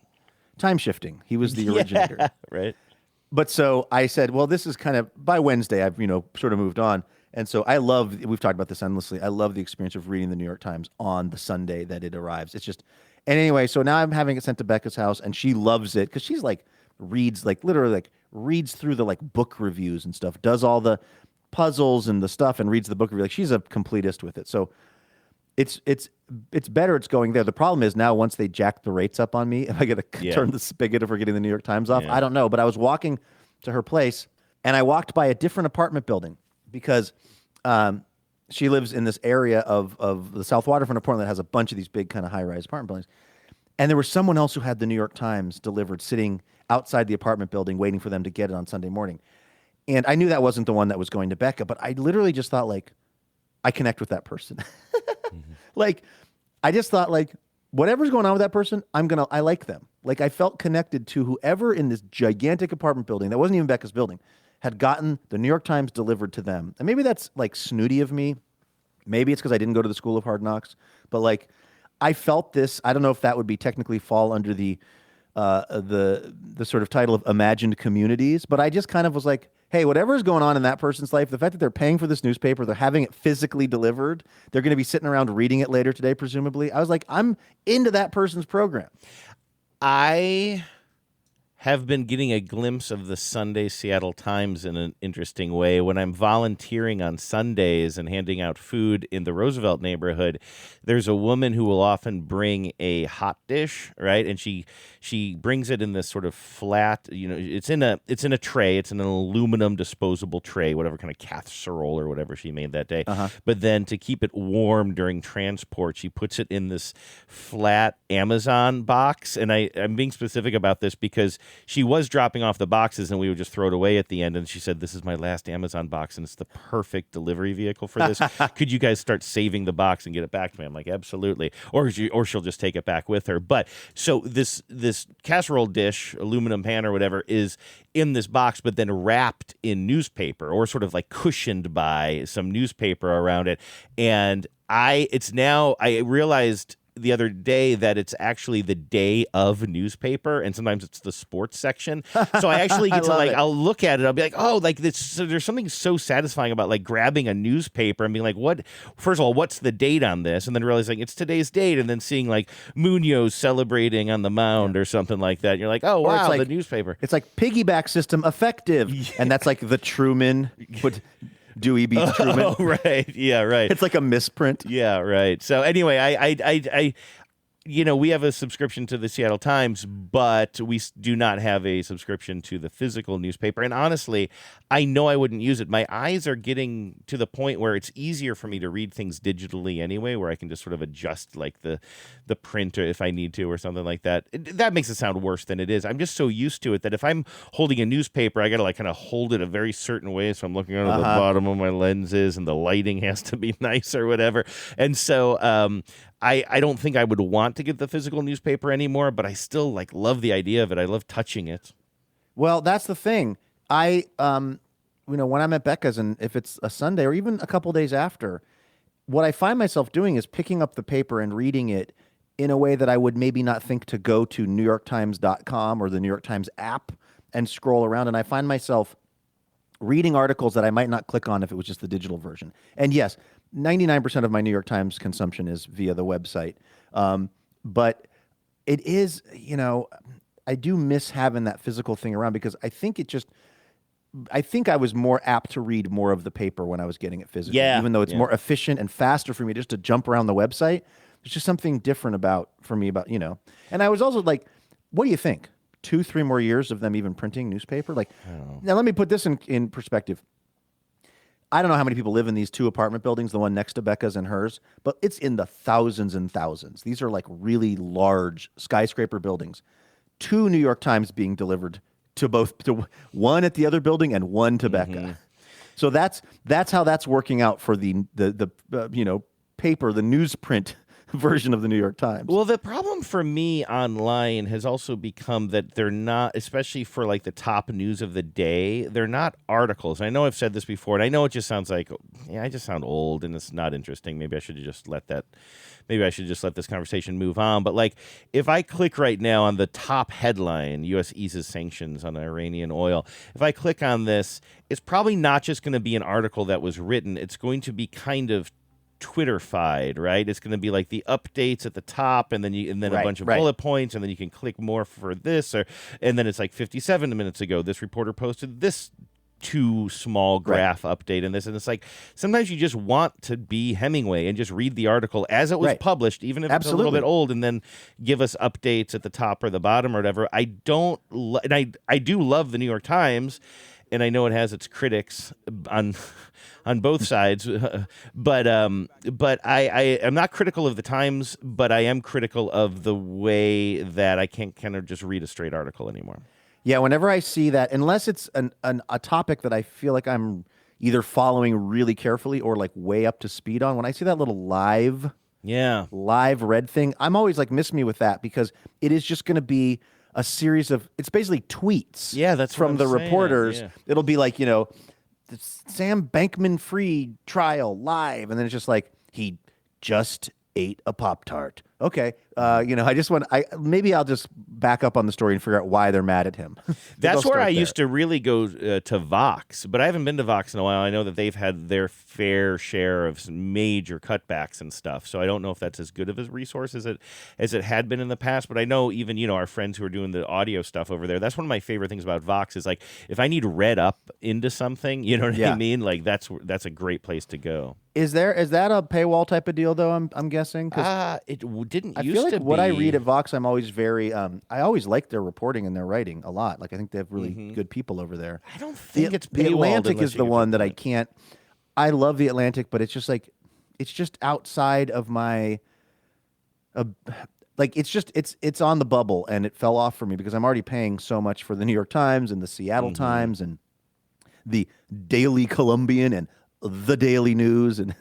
Time shifting. He was the originator. Yeah, right. But so I said, well, this is kind of, by Wednesday, I've, sort of moved on. And so we've talked about this endlessly. I love the experience of reading the New York Times on the Sunday that it arrives. It's just, and anyway, so now I'm having it sent to Becca's house and she loves it because she's like, reads through the like book reviews and stuff, does all the puzzles and the stuff and reads the book review. Like she's a completist with it. So it's better it's going there. The problem is now once they jack the rates up on me, if I get to turn the spigot for getting the New York Times off, I don't know. But I was walking to her place and I walked by a different apartment building because she lives in this area of the South Waterfront of Portland that has a bunch of these big kind of high-rise apartment buildings. And there was someone else who had the New York Times delivered sitting outside the apartment building waiting for them to get it on Sunday morning. And I knew that wasn't the one that was going to Becca, but I literally just thought, like, I connect with that person. Like, I just thought, like, whatever's going on with that person, I like them. Like, I felt connected to whoever in this gigantic apartment building that wasn't even Becca's building had gotten the New York Times delivered to them. And maybe that's, like, snooty of me. Maybe it's because I didn't go to the School of Hard Knocks. But, like, I felt this. I don't know if that would be technically fall under the sort of title of imagined communities. But I just kind of was like, hey, whatever is going on in that person's life, the fact that they're paying for this newspaper, they're having it physically delivered, they're going to be sitting around reading it later today, presumably. I was like, I'm into that person's program. I have been getting a glimpse of the Sunday Seattle Times in an interesting way. When I'm volunteering on Sundays and handing out food in the Roosevelt neighborhood, there's a woman who will often bring a hot dish, right? And she brings it in this sort of flat, it's in a tray. It's an aluminum disposable tray, whatever kind of casserole or whatever she made that day. But then to keep it warm during transport, she puts it in this flat Amazon box. And I'm being specific about this because she was dropping off the boxes and we would just throw it away at the end. And she said, this is my last Amazon box and it's the perfect delivery vehicle for this. Could you guys start saving the box and get it back to me? I'm like, absolutely. Or she'll just take it back with her. But so this casserole dish, aluminum pan or whatever, is in this box, but then wrapped in newspaper or sort of like cushioned by some newspaper around it. And I realized the other day that it's actually the day of newspaper, and sometimes it's the sports section. So I actually get I'll look at it, I'll be like, oh, like this. So there's something so satisfying about like grabbing a newspaper and being like, what? First of all, what's the date on this? And then realizing it's today's date, and then seeing like Munoz celebrating on the mound or something like that. And you're like, oh wow, the newspaper. It's like piggyback system effective, and that's like the Truman. But Dewey beats Truman. Oh, right. Yeah, right. It's like a misprint. Yeah, right. So anyway, I we have a subscription to the Seattle Times, but we do not have a subscription to the physical newspaper. And honestly, I know I wouldn't use it. My eyes are getting to the point where it's easier for me to read things digitally anyway, where I can just sort of adjust like the print if I need to or something like that. That makes it sound worse than it is. I'm just so used to it that if I'm holding a newspaper, I got to like kind of hold it a very certain way. So I'm looking under the bottom of my lenses and the lighting has to be nice or whatever. And so I don't think I would want to get the physical newspaper anymore, but I still like love the idea of it. I love touching it. Well, that's the thing. I when I'm at Becca's, and if it's a Sunday or even a couple days after, what I find myself doing is picking up the paper and reading it in a way that I would maybe not think to go to NewYorkTimes.com or the New York Times app and scroll around. And I find myself reading articles that I might not click on if it was just the digital version. And yes, 99% of my New York Times consumption is via the website. But it is, I do miss having that physical thing around because I think I was more apt to read more of the paper when I was getting it physically. Yeah. Even though it's more efficient and faster for me just to jump around the website. There's just something different about. And I was also like, what do you think? 2-3 more years of them even printing newspaper? Like, now let me put this in perspective. I don't know how many people live in these 2 apartment buildings, the one next to Becca's and hers, but it's in the thousands and thousands. These are like really large skyscraper buildings. 2 New York Times being delivered to one at the other building and one to Becca. So that's how that's working out for the paper, the newsprint version of the New York Times. Well, the problem for me online has also become that they're not, especially for like the top news of the day, they're not articles. I know I've said this before, and I know it just sounds like, I just sound old and it's not interesting. Maybe I should just let this conversation move on. But like, if I click right now on the top headline, U.S. eases sanctions on Iranian oil, if I click on this, it's probably not just going to be an article that was written. It's going to be kind of Twitterfied, right? It's going to be like the updates at the top, and then a bunch of bullet points, and then you can click more for this, and then it's like 57 minutes ago, this reporter posted this too small graph update and this, and it's like sometimes you just want to be Hemingway and just read the article as it was published, even if it's a little bit old, and then give us updates at the top or the bottom or whatever. I do love the New York Times, and I know it has its critics on both sides, but I am not critical of the Times, but I am critical of the way that I can't kind of just read a straight article anymore. Yeah, whenever I see that, unless it's a topic that I feel like I'm either following really carefully or like way up to speed on, when I see that little live red thing, I'm always like, miss me with that, because it is just going to be a series of, it's basically tweets. Yeah, that's from what the I'm saying, reporters. yeah. It'll be like, the Sam Bankman-Fried trial live, and then it's just like, he just ate a Pop-Tart. Okay. Maybe I'll just back up on the story and figure out why they're mad at him. That's where I used to really go to Vox, but I haven't been to Vox in a while. I know that they've had their fair share of some major cutbacks and stuff, so I don't know if that's as good of a resource as it had been in the past. But I know even our friends who are doing the audio stuff over there. That's one of my favorite things about Vox is like if I need read up into something, you know what I mean? Like that's a great place to go. Is that a paywall type of deal though? I'm guessing. It didn't. I used feel like to what I be. read at Vox, I'm always very. I always like their reporting and their writing a lot. Like I think they have really good people over there. I don't think it's the paywalled Atlantic unless is you the get one to that I can't. I love the Atlantic, but it's just like it's just outside of my. It's on the bubble, and it fell off for me because I'm already paying so much for the New York Times and the Seattle Times and the Daily Columbian and the Daily News and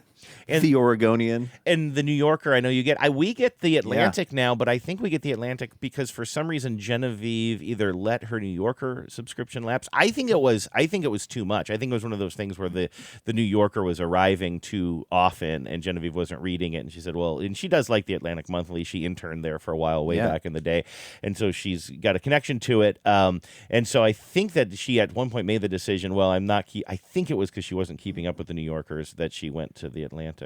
the Oregonian and the New Yorker. I know you get. We get the Atlantic now, but I think we get the Atlantic because for some reason Genevieve either let her New Yorker subscription lapse. I think it was too much. I think it was one of those things where the New Yorker was arriving too often, and Genevieve wasn't reading it. And she said, "Well," and she does like the Atlantic Monthly. She interned there for a while, way back in the day, and so she's got a connection to it. And so I think that she at one point made the decision. Well, I'm not. I think it was because she wasn't keeping up with the New Yorkers that she went to the Atlantic.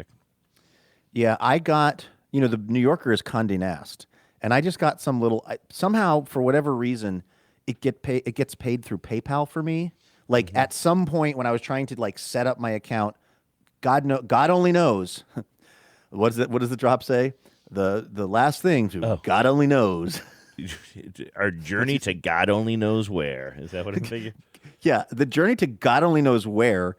Yeah, I got, the New Yorker is Condé Nast, and I just got some little, somehow, for whatever reason, it gets paid through PayPal for me. Like, at some point when I was trying to, like, set up my account, God only knows. What does the drop say? The last thing to God only knows. Our journey to God only knows where. Is that what I'm thinking? Yeah, the journey to God only knows where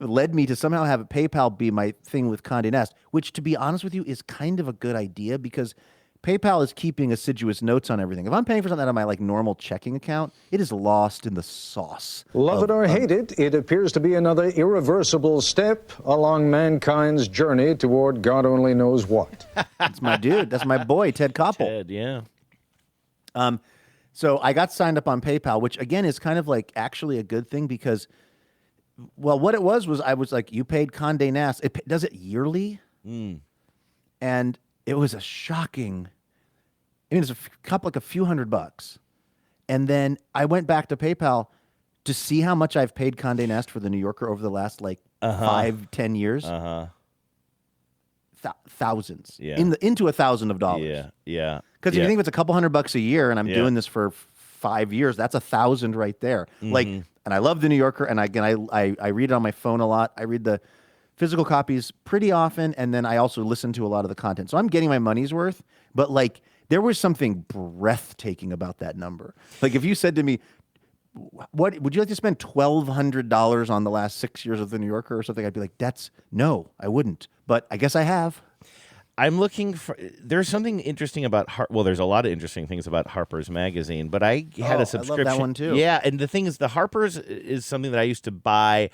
led me to somehow have PayPal be my thing with Condé Nast, which, to be honest with you, is kind of a good idea because PayPal is keeping assiduous notes on everything. If I'm paying for something out of my normal checking account, it is lost in the sauce. Love it or hate it, it appears to be another irreversible step along mankind's journey toward God only knows what. That's my dude. That's my boy, Ted Koppel. Ted, yeah. So I got signed up on PayPal, which again is kind of like actually a good thing because, well, what it was I was like, you paid Condé Nast. It does it yearly, and it was a shocking. I mean, it's a few $100, and then I went back to PayPal to see how much I've paid Condé Nast for the New Yorker over the last 5-10 years. Thousands, into $1,000. Yeah. Because if you think it's a couple $100 a year, and I'm doing this for 5 years, that's $1,000 right there. And I love the New Yorker, and I read it on my phone a lot. I read the physical copies pretty often, and then I also listen to a lot of the content. So I'm getting my money's worth. But there was something breathtaking about that number. Like if you said to me, "What would you like to spend $1,200 on the last 6 years of the New Yorker or something?" I'd be like, "No, I wouldn't." But I guess I have. I'm looking for. There's something interesting about well, there's a lot of interesting things about Harper's Magazine, but I had a subscription. I love that one too. Yeah, and the thing is, the Harper's is something that I used to buy.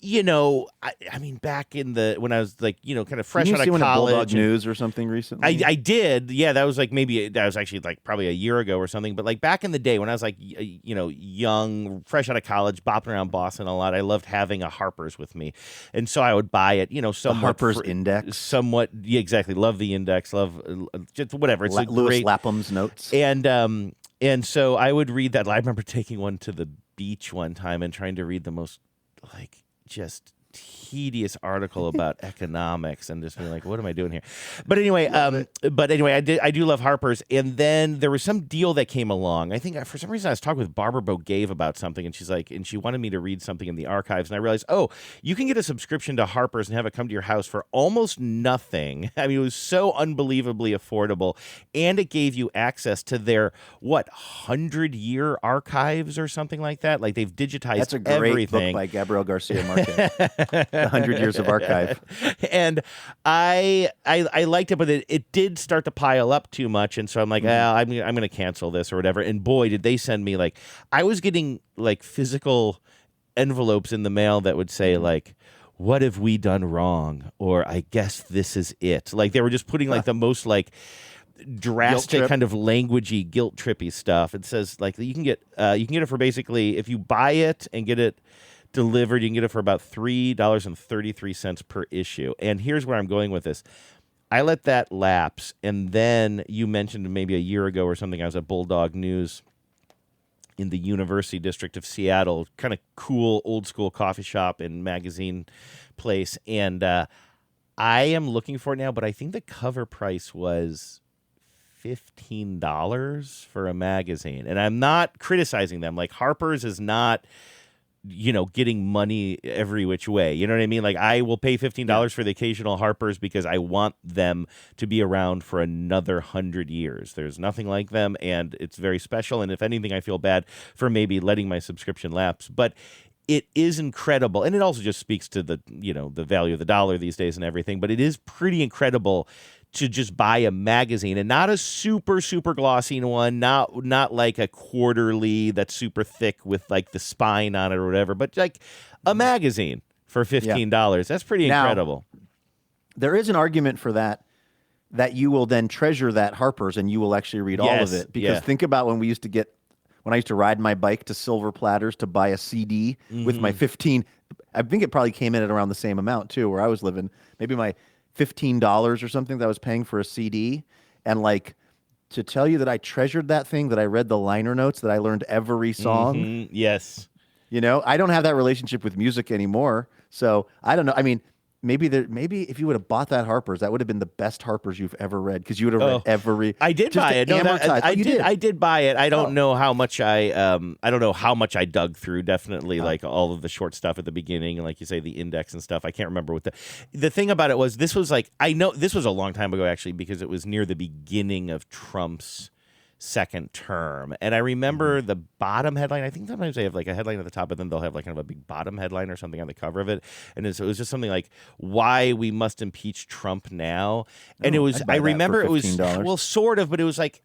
I mean, back in when I was kind of fresh out of college. You see one at Bulldog News or something recently? I did. Yeah, that was that was actually probably a year ago or something. But back in the day when I was young, fresh out of college, bopping around Boston a lot, I loved having a Harper's with me, and so I would buy it. Somewhat the Harper's Index. Somewhat, yeah, exactly. Love the Index. Love just whatever. It's Louis Lapham's notes. And so I would read that. I remember taking one to the beach one time and trying to read the most just tedious article about economics and just being like, what am I doing here? But anyway, I do love Harper's. And then there was some deal that came along. I think for some reason I was talking with Barbara Bogave about something, and she wanted me to read something in the archives, and I realized, you can get a subscription to Harper's and have it come to your house for almost nothing. I mean, it was so unbelievably affordable, and it gave you access to their 100-year archives or something like that. Like they've digitized That's a great everything. book by Gabriel Garcia Marquez. the 100 years of archive. And I liked it, but it did start to pile up too much, and so I'm like, I'm going to cancel this or whatever. And boy, did they send me like, I was getting like physical envelopes in the mail that would say like, what have we done wrong? Or I guess this is it. Like they were just putting like the most like drastic kind of languagey, guilt trippy stuff. It says like you can get it for basically, if you buy it and get it delivered, you can get it for about $3.33 per issue. And here's where I'm going with this. I let that lapse, and then you mentioned maybe a year ago or something, I was at Bulldog News in the University District of Seattle, kind of cool old school coffee shop and magazine place. And I am looking for it now, but I think the cover price was $15 for a magazine. And I'm not criticizing them. Like Harper's is not, getting money every which way. You know what I mean? Like I will pay $15 for the occasional Harper's because I want them to be around for another 100 years. There's nothing like them, and it's very special. And if anything, I feel bad for maybe letting my subscription lapse. But it is incredible. And it also just speaks to the value of the dollar these days and everything. But it is pretty incredible to just buy a magazine, and not a super, super glossy one, not like a quarterly that's super thick with like the spine on it or whatever, but like a magazine for $15. Yeah. That's pretty incredible. There is an argument for that you will then treasure that Harper's and you will actually read all of it. Because think about when I used to ride my bike to Silver Platters to buy a CD with my 15, I think it probably came in at around the same amount too, where I was living. Maybe my $15 or something that I was paying for a CD. And like, to tell you that I treasured that thing, that I read the liner notes, that I learned every song. Yes. I don't have that relationship with music anymore. So I don't know. I mean, maybe if you would have bought that Harper's, that would have been the best Harper's you've ever read, because you would have read every. I did buy it. No, I did buy it. I don't know how much I dug through. Definitely, like all of the short stuff at the beginning, and like you say, the index and stuff. I can't remember what the thing about it was. This was like, I know this was a long time ago actually, because it was near the beginning of Trump's second term. And I remember the bottom headline. I think sometimes they have like a headline at the top, but then they'll have like kind of a big bottom headline or something on the cover of it. And it was just something like, why we must impeach Trump now. And I remember it was, well, sort of, but it was like,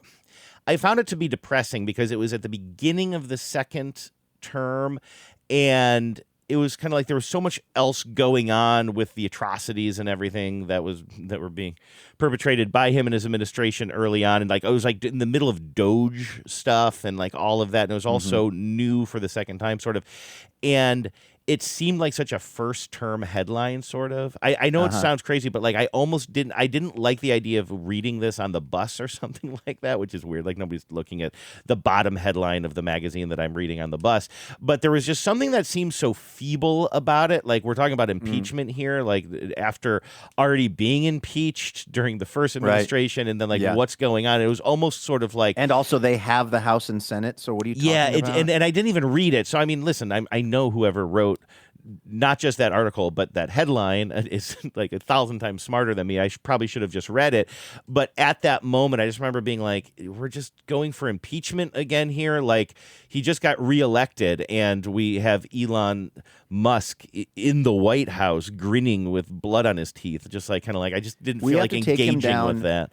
I found it to be depressing because it was at the beginning of the second term, and it was kind of like there was so much else going on with the atrocities and everything that were being perpetrated by him and his administration early on. And like, I was like in the middle of Doge stuff and like all of that. And it was also new for the second time, sort of. And it seemed like such a first term headline, sort of. I know it sounds crazy, but like I didn't like the idea of reading this on the bus or something like that, which is weird. Like nobody's looking at the bottom headline of the magazine that I'm reading on the bus. But there was just something that seemed so feeble about it. Like we're talking about impeachment here, like after already being impeached during the first administration, and then like what's going on. It was almost sort of like, and also they have the House and Senate. So what are you talking about? And I didn't even read it. So I mean, listen, I know whoever wrote not just that article, but that headline is like 1,000 times smarter than me. I probably should have just read it. But at that moment, I just remember being like, we're just going for impeachment again here. Like he just got reelected, and we have Elon Musk in the White House grinning with blood on his teeth. Just like, kind of like, I just didn't feel like engaging with that.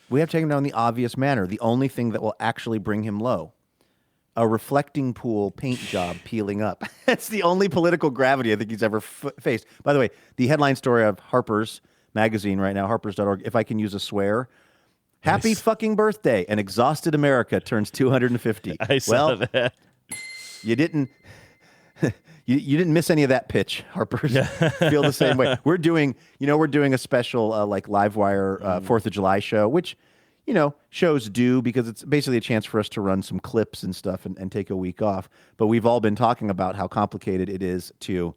We have to take him down the obvious manner. The only thing that will actually bring him low. A reflecting pool paint job peeling up. That's the only political gravity I think he's ever faced. By the way, the headline story of Harper's magazine right now, harpers.org, if I can use a swear, happy fucking birthday. An exhausted America turns 250. I saw that. You didn't miss any of that pitch, Harper's. Feel the same way. We're doing a special like Livewire 4th of July show, which shows do because it's basically a chance for us to run some clips and stuff and take a week off. But we've all been talking about how complicated it is to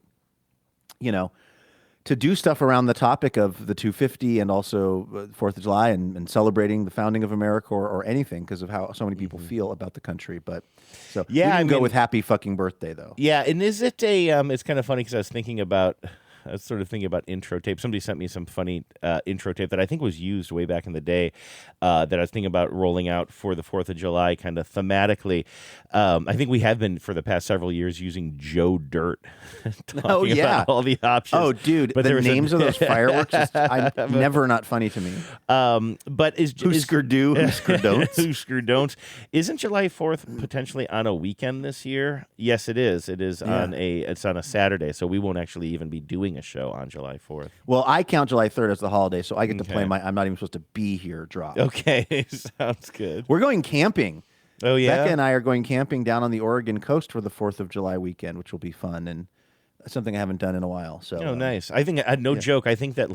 do stuff around the topic of the 250 and also 4th of July and celebrating the founding of America or anything because of how so many people feel about the country. But so we can go with happy fucking birthday though. Yeah, and is it it's kind of funny because I was thinking about I was sort of thinking about intro tape. Somebody sent me some funny intro tape that I think was used way back in the day that I was thinking about rolling out for the 4th of July kind of thematically. I think we have been for the past several years using Joe Dirt. talking about all the options. Oh, dude, but the names of those fireworks is never not funny to me. But Husker Do, Husker Don'ts? Husker Don'ts. Isn't July 4th potentially on a weekend this year? Yes, it is. It is on a Saturday, so we won't actually even be doing a show on July 4th. Well, I count July 3rd as the holiday, so I get to play my I'm not even supposed to be here drop. Okay, sounds good. We're going camping. Oh, yeah? Becca and I are going camping down on the Oregon coast for the 4th of July weekend, which will be fun and something I haven't done in a while. So, nice. I think, no joke, I think that,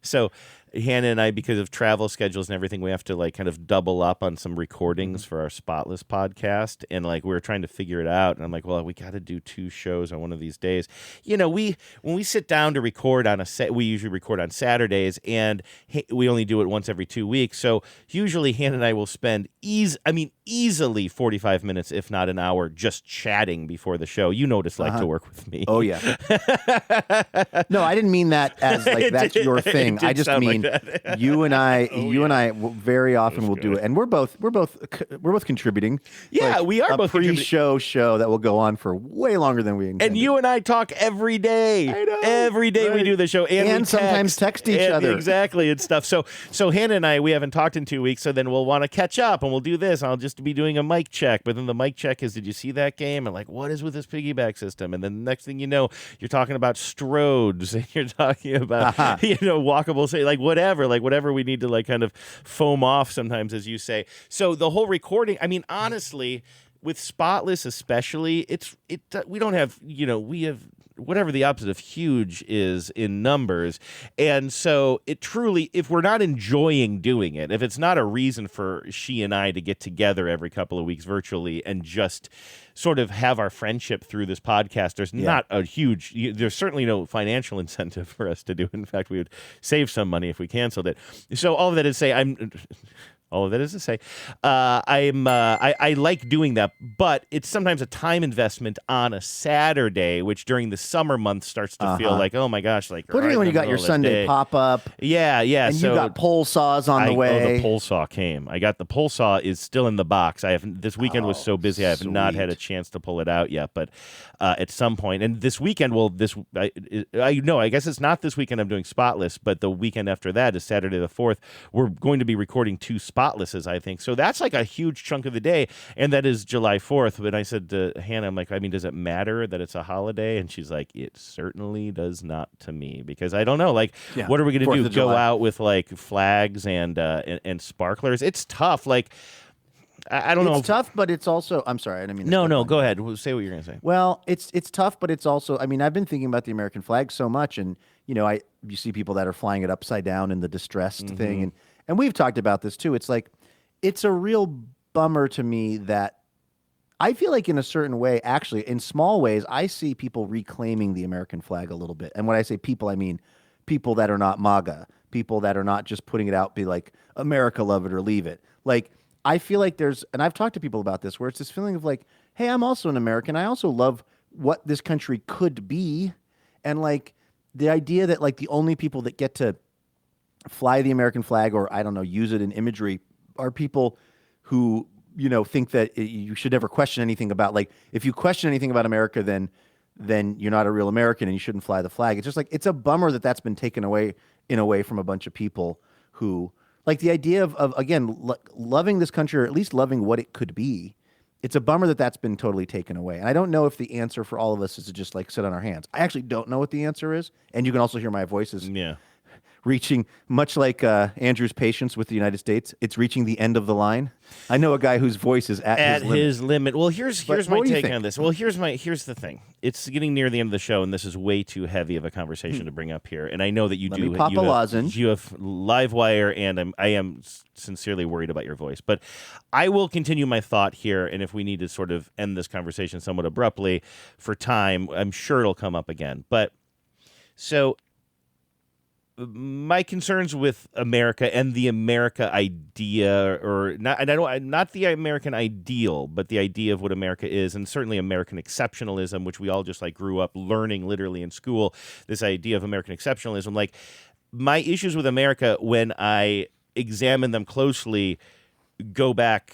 so Hannah and I, because of travel schedules and everything, we have to like kind of double up on some recordings for our Spotless podcast. And like, we were trying to figure it out. And I'm like, well, we got to do 2 shows on one of these days. You know, when we sit down to record on we usually record on Saturdays, and we only do it once every 2 weeks. So usually Hannah and I will spend easily 45 minutes, if not an hour, just chatting before the show. You know what it's like to work with me. Oh, yeah. No, I didn't mean that as like that's your thing. I just mean you and I very often will do it, and we're both contributing. Yeah, like we are both pre-show show that will go on for way longer than we intended. And you and I talk every day. I know, every day we do the show, and we sometimes text each other exactly and stuff. So Hannah and I, we haven't talked in 2 weeks, so then we'll want to catch up, and we'll do this. I'll just be doing a mic check, but then the mic check is, did you see that game? And like, what is with this piggyback system? And then the next thing you know, you're talking about Strodes, and you're talking about walkable, whatever we need to like kind of foam off sometimes, as you say. So the whole recording, I mean, honestly, with Spotless especially, we don't have, we have whatever the opposite of huge is in numbers. And so it truly, if we're not enjoying doing it, if it's not a reason for she and I to get together every couple of weeks virtually and just sort of have our friendship through this podcast, there's certainly no financial incentive for us to do. In fact, we would save some money if we canceled it. So all of that is to say, I like doing that, but it's sometimes a time investment on a Saturday, which during the summer months starts to feel like, oh my gosh, like particularly when you got your Sunday pop up, and you got pole saws on the way. Oh, the pole saw came. The pole saw is still in the box. This weekend was so busy, I have not had a chance to pull it out yet, but at some point, and this weekend, I guess it's not this weekend I'm doing Spotless, but the weekend after that is Saturday the 4th. We're going to be recording 2 Spotlesses, I think. So that's like a huge chunk of the day, and that is July 4th. But I said to Hannah, I'm like, I mean, does it matter that it's a holiday? And she's like, it certainly does not to me, because I don't know, like, what are we going to do? Go out with like flags and sparklers? It's tough. Like, I don't know. It's tough, but it's also. I'm sorry, I didn't mean. No, go ahead. Say what you're going to say. Well, it's tough, but it's also. I mean, I've been thinking about the American flag so much, and you see people that are flying it upside down in the distressed thing, and we've talked about this too. It's like, it's a real bummer to me that I feel like in a certain way, actually, in small ways, I see people reclaiming the American flag a little bit. And when I say people, I mean people that are not MAGA, people that are not just putting it out, be like, America, love it or leave it. Like, I feel like and I've talked to people about this, where it's this feeling of like, hey, I'm also an American. I also love what this country could be. And like the idea that like the only people that get to fly the American flag, or I don't know, use it in imagery, are people who, think that you should never question anything about, like, if you question anything about America, then you're not a real American and you shouldn't fly the flag. It's just like, it's a bummer that that's been taken away in a way from a bunch of people who, like, the idea of again, loving this country, or at least loving what it could be. It's a bummer that that's been totally taken away. And I don't know if the answer for all of us is to just like sit on our hands. I actually don't know what the answer is. And you can also hear my voices. Reaching, much like Andrew's patience with the United States, it's reaching the end of the line. I know a guy whose voice is at his limit. Well, here's my take on this. Well, here's the thing. It's getting near the end of the show, and this is way too heavy of a conversation to bring up here. And I know that you do. Pop a lozenge. You have live wire, and I am sincerely worried about your voice. But I will continue my thought here, and if we need to sort of end this conversation somewhat abruptly for time, I'm sure it'll come up again. But so my concerns with America and the America idea, or not, and I don't, not the American ideal, but the idea of what America is, and certainly American exceptionalism, which we all just like grew up learning literally in school. This idea of American exceptionalism, like my issues with America, when I examine them closely, go back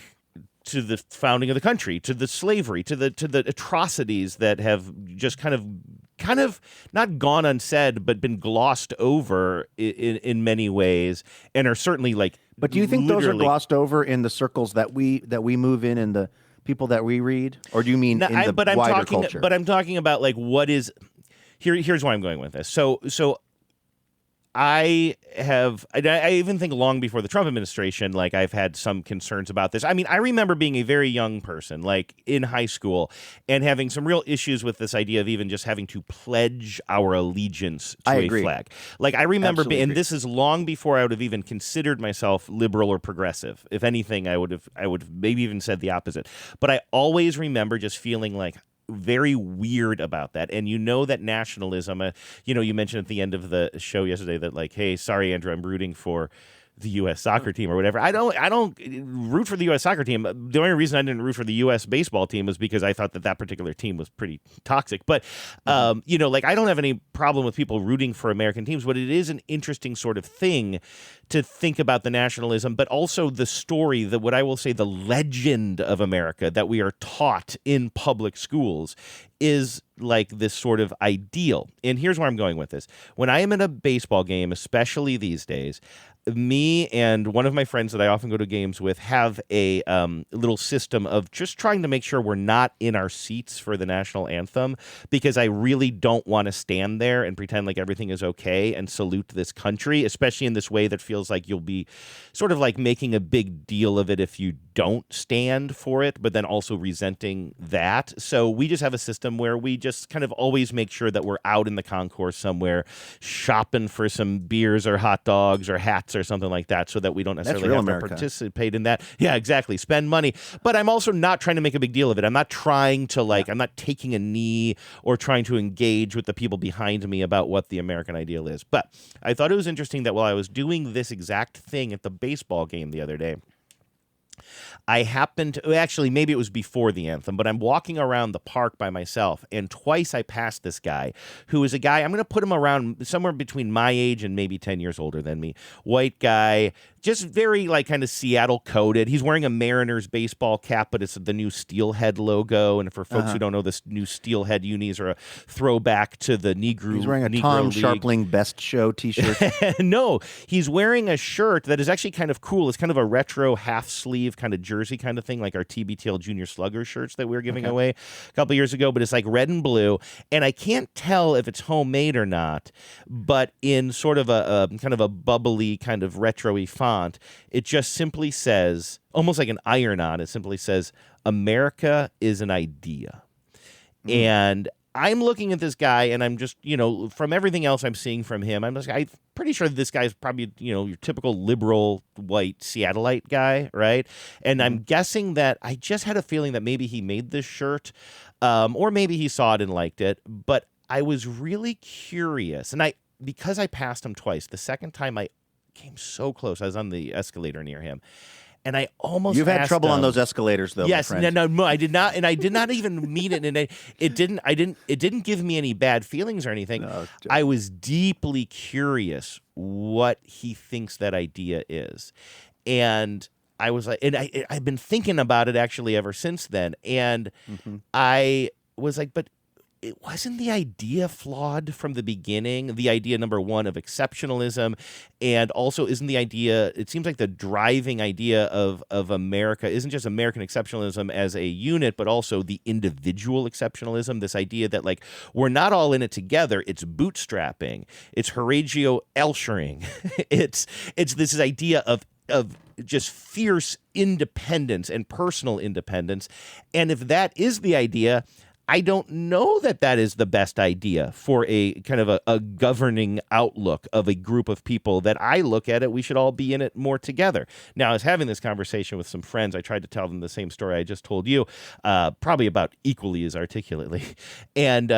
to the founding of the country, to the slavery, to the atrocities that have just kind of not gone unsaid, but been glossed over in many ways, and are certainly like. But do you think those are glossed over in the circles that we move in and the people that we read, or do you mean in the wider culture? But I'm talking about like what is. Here's why I'm going with this. So I even think long before the Trump administration, like I've had some concerns about this. I mean, I remember being a very young person, like in high school, and having some real issues with this idea of even just having to pledge our allegiance to a flag. Like I remember, and this is long before I would have even considered myself liberal or progressive. If anything, I would have maybe even said the opposite. But I always remember just feeling like very weird about that. And you know that nationalism, you mentioned at the end of the show yesterday that like, hey, sorry, Andrew, I'm rooting for the U.S. soccer team or whatever. I don't root for the U.S. soccer team. The only reason I didn't root for the U.S. baseball team was because I thought that particular team was pretty toxic. But, like I don't have any problem with people rooting for American teams, but it is an interesting sort of thing to think about the nationalism, but also the story, what I will say, the legend of America that we are taught in public schools is like this sort of ideal. And here's where I'm going with this. When I am in a baseball game, especially these days, me and one of my friends that I often go to games with have a little system of just trying to make sure we're not in our seats for the national anthem, because I really don't want to stand there and pretend like everything is okay and salute this country, especially in this way that feels like you'll be sort of like making a big deal of it if you don't stand for it, but then also resenting that. So we just have a system where we just kind of always make sure that we're out in the concourse somewhere shopping for some beers or hot dogs or hats or something like that, so that we don't necessarily have to participate in that. Yeah, exactly. Spend money. But I'm also not trying to make a big deal of it. I'm not trying to I'm not taking a knee or trying to engage with the people behind me about what the American ideal is. But I thought it was interesting that while I was doing this exact thing at the baseball game the other day, I happened to, actually, maybe it was before the anthem, but I'm walking around the park by myself, and twice I passed this guy who is a guy, I'm going to put him around somewhere between my age and maybe 10 years older than me. White guy, just very like kind of Seattle coded. He's wearing a Mariners baseball cap, but it's the new Steelhead logo. And for folks who don't know, this new Steelhead unis are a throwback to the Negro. He's wearing a Tom Sharpling Best Show t-shirt. No, he's wearing a shirt that is actually kind of cool. It's kind of a retro half sleeve kind of jersey kind of thing, like our TBTL Junior Slugger shirts that we were giving away a couple years ago. But it's like red and blue, and I can't tell if it's homemade or not. But in sort of a kind of a bubbly kind of retro-y font, it just simply says, almost like an iron-on, it simply says, America is an idea. And I'm looking at this guy, and I'm just, from everything else I'm seeing from him, I'm pretty sure this guy's probably, your typical liberal white Seattleite guy, right? And I'm guessing that I just had a feeling that maybe he made this shirt, or maybe he saw it and liked it. But I was really curious, and because I passed him twice, the second time I came so close, I was on the escalator near him, and I almost You've had trouble on those escalators, though. Yes, my friend. no, I did not, and I did not even mean it, and it didn't give me any bad feelings or anything. No, I was deeply curious what he thinks that idea is, and I was like, and I've been thinking about it actually ever since then, and I was like, but it wasn't the idea flawed from the beginning? The idea, number one, of exceptionalism, and also isn't the idea, it seems like the driving idea of America isn't just American exceptionalism as a unit, but also the individual exceptionalism, this idea that like we're not all in it together, it's bootstrapping, it's Horatio Elshering, it's this idea of just fierce independence and personal independence. And if that is the idea, I don't know that is the best idea for a kind of a governing outlook of a group of people that I look at it. We should all be in it more together. Now, I was having this conversation with some friends. I tried to tell them the same story I just told you, probably about equally as articulately. And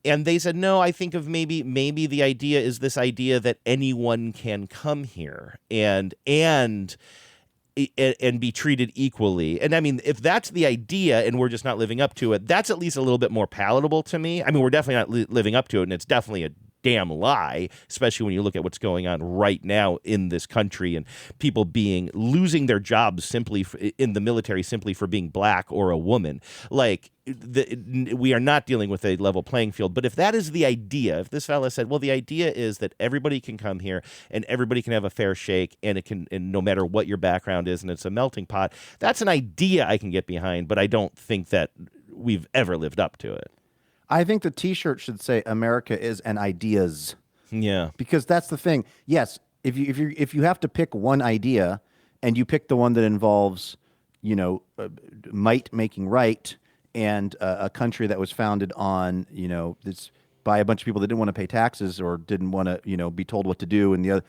And they said, no, I think of maybe the idea is this idea that anyone can come here and be treated equally. And I mean, if that's the idea and we're just not living up to it, that's at least a little bit more palatable to me. I mean, we're definitely not living up to it, and it's definitely a damn lie, especially when you look at what's going on right now in this country and people losing their jobs simply in the military simply for being black or a woman. Like, we are not dealing with a level playing field. But if that is the idea, if this fella said, well, the idea is that everybody can come here and everybody can have a fair shake, and and no matter what your background is, and it's a melting pot, that's an idea I can get behind, but I don't think that we've ever lived up to it. I think the T-shirt should say "America is an ideas." Yeah, because that's the thing. Yes, if you have to pick one idea, and you pick the one that involves, might making right, and a country that was founded on this by a bunch of people that didn't want to pay taxes or didn't want to be told what to do, and the other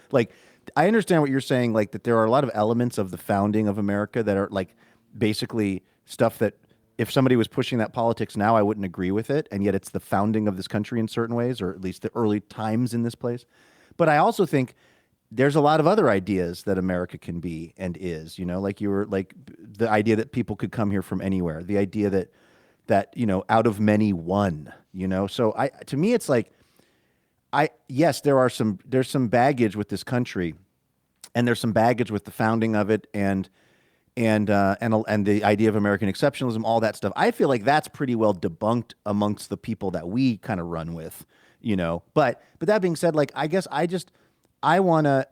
I understand what you're saying, like that there are a lot of elements of the founding of America that are like basically stuff that, if somebody was pushing that politics now, I wouldn't agree with it. And yet it's the founding of this country in certain ways, or at least the early times in this place. But I also think there's a lot of other ideas that America can be and is, like the idea that people could come here from anywhere, the idea that out of many one, So to me, it's like, yes, there's some baggage with this country, and there's some baggage with the founding of it, and the idea of American exceptionalism, all that stuff. I feel like that's pretty well debunked amongst the people that we kind of run with, But that being said, like, I guess I want to.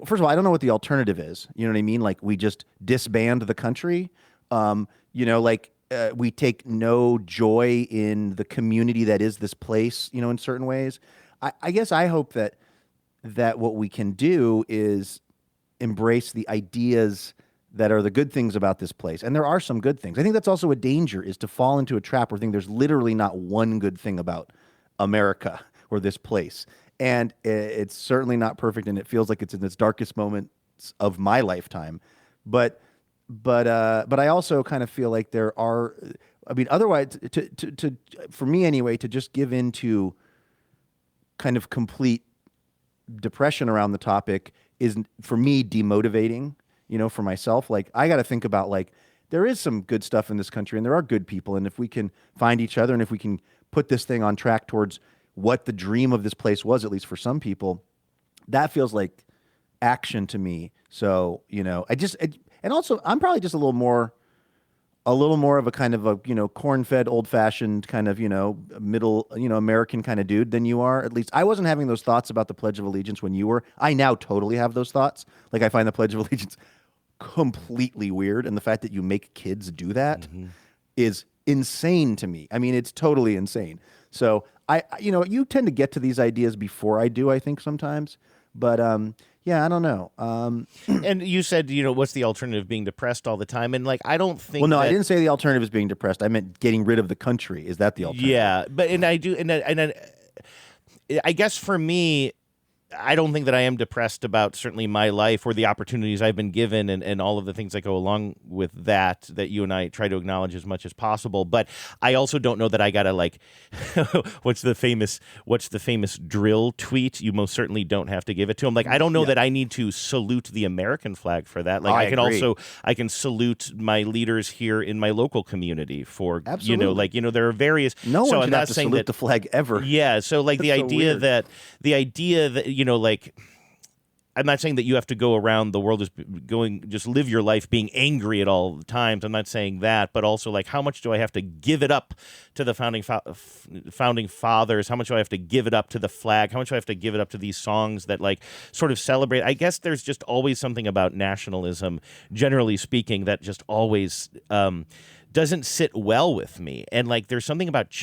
First of all, I don't know what the alternative is. You know what I mean? Like, we just disband the country. We take no joy in the community that is this place. In certain ways. I guess I hope that what we can do is embrace the ideas that are the good things about this place. And there are some good things. I think that's also a danger, is to fall into a trap where there's literally not one good thing about America or this place. And it's certainly not perfect, and it feels like it's in its darkest moments of my lifetime. But I also kind of feel like there are, otherwise, for me anyway, to just give into kind of complete depression around the topic is, for me, demotivating. For myself, like, I got to think about, like, there is some good stuff in this country, and there are good people, and if we can find each other, and if we can put this thing on track towards what the dream of this place was, at least for some people, that feels like action to me. So, and also, I'm probably just a little more of a kind of a, corn-fed, old-fashioned kind of, middle, American kind of dude than you are. At least I wasn't having those thoughts about the Pledge of Allegiance when you were. I now totally have those thoughts. Like, I find the Pledge of Allegiance completely weird, and the fact that you make kids do that is insane to me. I mean, it's totally insane. So you tend to get to these ideas before I do, I think, sometimes. But yeah, I don't know. And you said, what's the alternative, being depressed all the time? And, like, I don't think. Well, no, I didn't say the alternative is being depressed. I meant getting rid of the country. Is that the alternative? Yeah, but I guess for me, I don't think that I am depressed about certainly my life or the opportunities I've been given and all of the things that go along with that you and I try to acknowledge as much as possible. But I also don't know that I gotta, like, what's the famous drill tweet? You most certainly don't have to give it to him. Like, I don't know that I need to salute the American flag for that. Like, I can salute my leaders here in my local community for, absolutely. There are various. No one should have to salute the flag ever. Yeah. So, like, the idea that like, I'm not saying that you have to go around the world just live your life being angry at all times. I'm not saying that, but also, like, how much do I have to give it up to the founding fathers? How much do I have to give it up to the flag? How much do I have to give it up to these songs that, like, sort of celebrate? I guess there's just always something about nationalism, generally speaking, that just always doesn't sit well with me. And, like, there's something about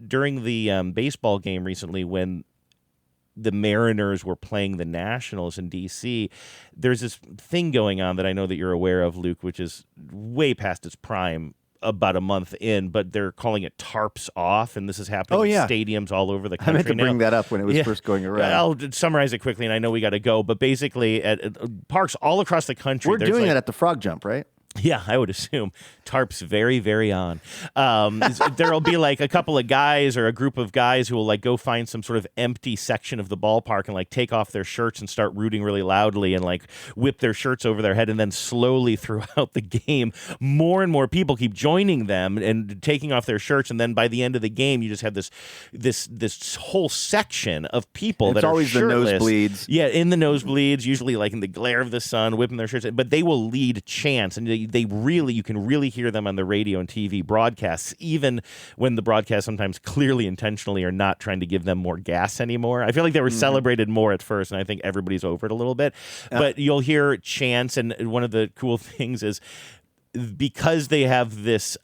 during the baseball game recently when the Mariners were playing the Nationals in D.C., there's this thing going on that I know that you're aware of, Luke, which is way past its prime, about a month in, but they're calling it tarps off, and this is happening in stadiums all over the country. I meant to bring that up when it was first going around. I'll summarize it quickly, and I know we got to go, but basically at parks all across the country. We're doing it at the Frog Jump, right? Yeah, I would assume tarps very, very on. There'll be like a couple of guys or a group of guys who will like go find some sort of empty section of the ballpark and like take off their shirts and start rooting really loudly and like whip their shirts over their head, and then slowly throughout the game, more and more people keep joining them and taking off their shirts, and then by the end of the game, you just have this whole section of people that are always shirtless. the nosebleeds. Yeah, in the nosebleeds, usually like in the glare of the sun, whipping their shirts, but they will lead chants, and you can really hear them on the radio and TV broadcasts, even when the broadcasts sometimes clearly intentionally are not trying to give them more gas anymore. I feel like they were celebrated more at first, and I think everybody's over it a little bit. But you'll hear chants, and one of the cool things is because they have this,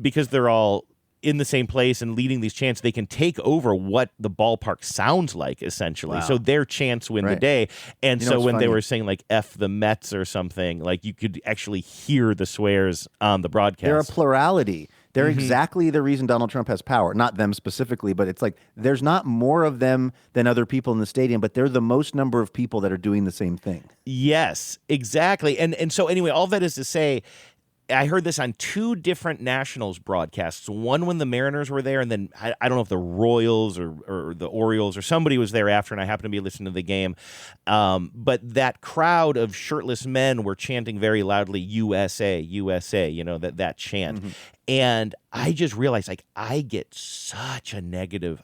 because they're all in the same place and leading these chants, they can take over what the ballpark sounds like, essentially. Wow. So their chants win the day. And so when they were saying like F the Mets or something, like you could actually hear the swears on the broadcast. They're a plurality. They're exactly the reason Donald Trump has power. Not them specifically, but it's like there's not more of them than other people in the stadium, but they're the most number of people that are doing the same thing. Yes, exactly. And so anyway, all that is to say, I heard this on two different Nationals broadcasts. One when the Mariners were there, and then I don't know if the Royals or the Orioles or somebody was there after, and I happened to be listening to the game. But that crowd of shirtless men were chanting very loudly, USA, USA, that chant. And I just realized, like, I get such a negative.